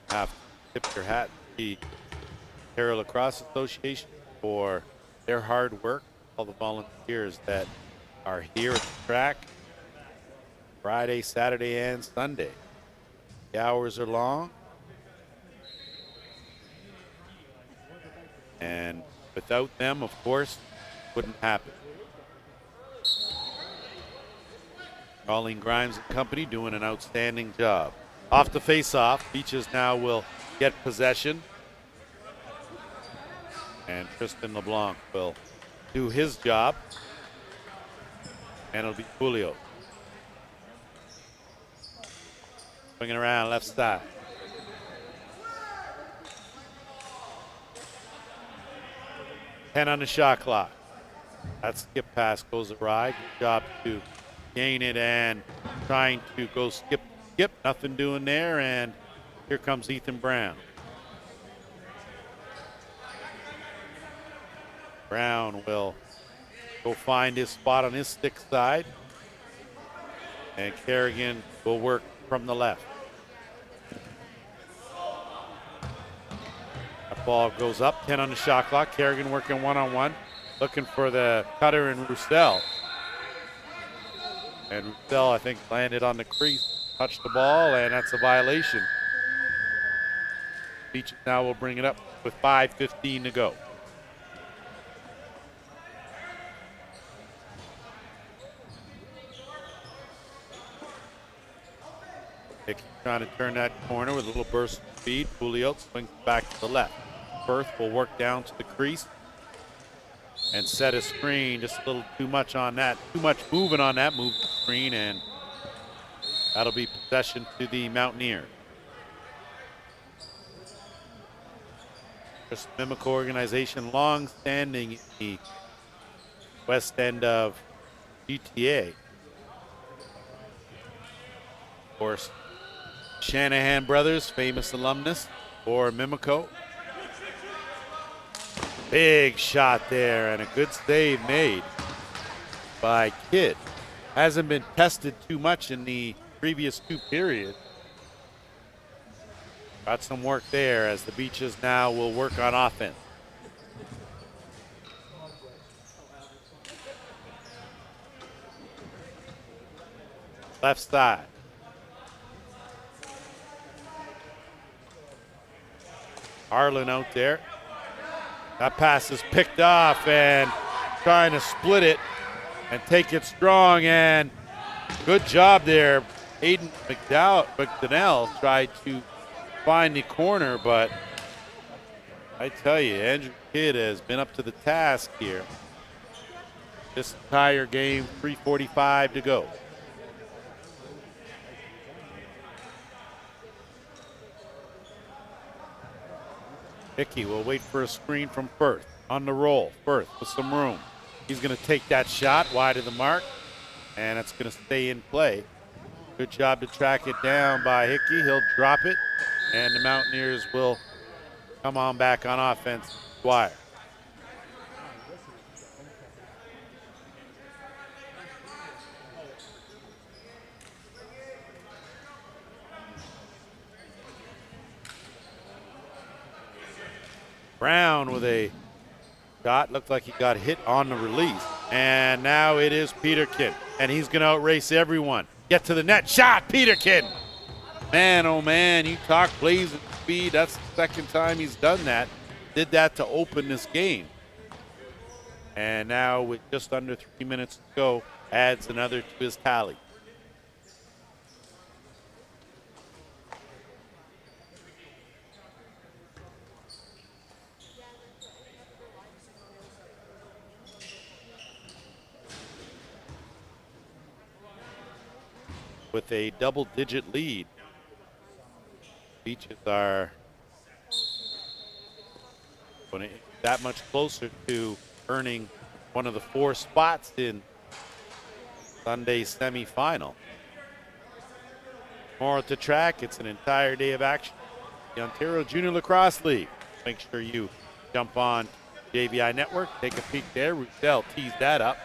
Have to tip your hat to the Ontario Lacrosse Association for their hard work. All the volunteers that are here at the track Friday, Saturday, and Sunday. The hours are long. And without them, of course, wouldn't happen. Colleen Grimes and company doing an outstanding job. Off the face-off, Beaches now will get possession. And Tristan LeBlanc will do his job. And it'll be Julio. Swinging around left side. 10 on the shot clock. That skip pass goes awry. Good job to gain it and trying to go skip. Nothing doing there, and here comes Ethan Brown. Brown will go find his spot on his stick side, and Kerrigan will work from the left. That ball goes up, 10 on the shot clock. Kerrigan working one-on-one, looking for the cutter and Roussel. And Roussel, I think, landed on the crease, touched the ball, and that's a violation. Beach now will bring it up with 5:15 to go. Hickey trying to turn that corner with a little burst of speed. Julio swings back to the left. Firth will work down to the crease and set a screen. Just a little too much on that. Too much movement on that screen, and that'll be possession to the Mountaineers. This Mimico organization, long-standing in the west end of GTA. Of course, Shanahan brothers, famous alumnus for Mimico. Big shot there, and a good save made by Kidd. Hasn't been tested too much in the previous two periods. Got some work there as the Beaches now will work on offense. Left side. Harlan out there. That pass is picked off and trying to split it and take it strong, and good job there. Aiden McDonnell tried to find the corner, but I tell you, Andrew Kidd has been up to the task here. This entire game, 3:45 to go. Hickey will wait for a screen from Firth. On the roll, Firth with some room. He's going to take that shot wide of the mark, and it's going to stay in play. Good job to track it down by Hickey. He'll drop it, and the Mountaineers will come on back on offense. Dwyer. Brown with a shot. Looked like he got hit on the release. And now it is Peterkin, and he's going to outrace everyone. Get to the net. Shot, Peterkin. Man, oh man, you talk blazing speed. That's the second time he's done that. Did that to open this game. And now with just under 3 minutes to go, adds another to his tally. With a double-digit lead, Beaches are that much closer to earning one of the 4 spots in Sunday's semifinal. More at the track. It's an entire day of action. The Ontario Junior Lacrosse League. Make sure you jump on JVI Network. Take a peek there. Roussel tees that up.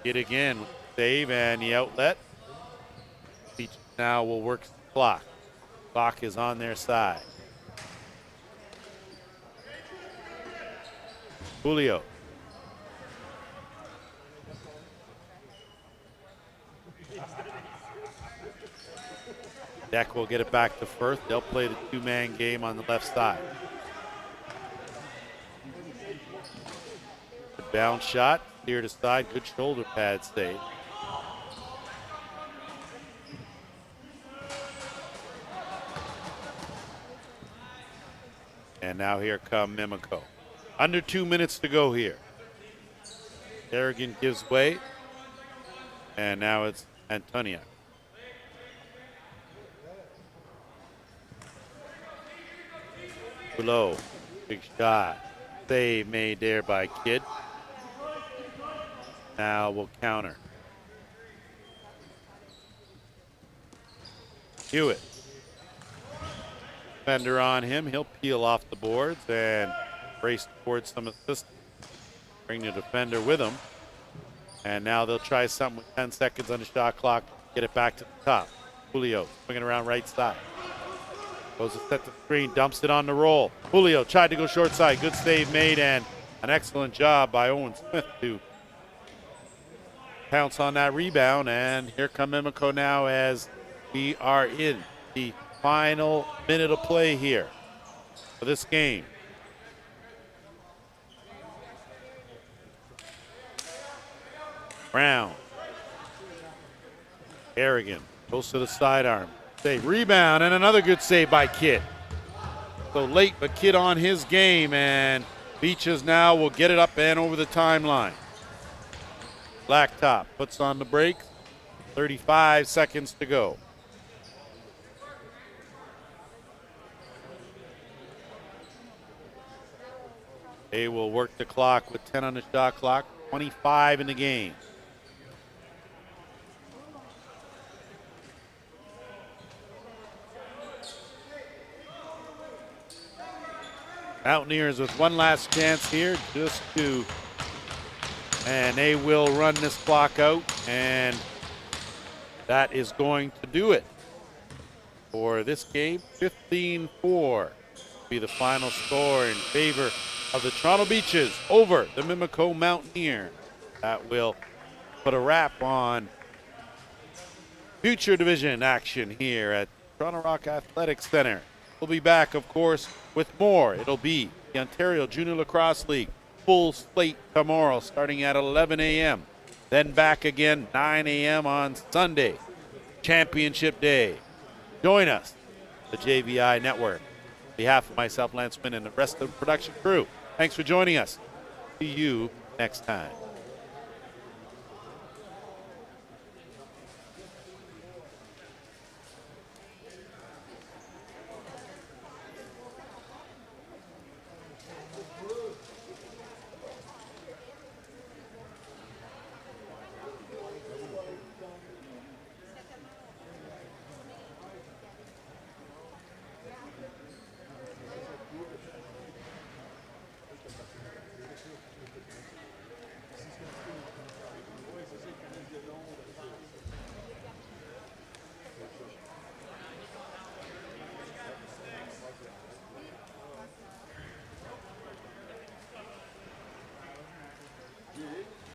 It again. Save and the outlet. Beach now will work the clock. Clock is on their side. Julio. Deck will get it back to Firth. They'll play the 2-man game on the left side. Good bounce shot. Steer to side. Good shoulder pad save. And now here come Mimico. Under 2 minutes to go here. Kerrigan gives way. And now it's Antonia. Below. Big shot. save made there by Kidd. Now we'll counter. Hewitt. Defender on him. He'll peel off the boards and race towards some assistance. Bring the defender with him. And now they'll try something with 10 seconds on the shot clock. Get it back to the top. Julio swinging around right side. Goes to set the screen, dumps it on the roll. Julio tried to go short side. Good save made and an excellent job by Owen Smith to pounce on that rebound. And here come Mimico now as we are in the final minute of play here for this game. Brown. Harrigan goes to the sidearm. Save, rebound, and another good save by Kidd. So late, but Kidd on his game, and Beaches now will get it up and over the timeline. Blacktop puts on the brakes. 35 seconds to go. They will work the clock with 10 on the shot clock, 25 in the game. Mountaineers with one last chance here and they will run this clock out, and that is going to do it for this game. 15-4 be the final score in favor of the Toronto Beaches over the Mimico Mountaineers. That will put a wrap on future division action here at Toronto Rock Athletic Center. We'll be back, of course, with more. It'll be the Ontario Junior Lacrosse League full slate tomorrow starting at 11 a.m. Then back again 9 a.m. on Sunday, Championship Day. Join us, the JVI Network. On behalf of myself, Lance Wynn, and the rest of the production crew, thanks for joining us. See you next time.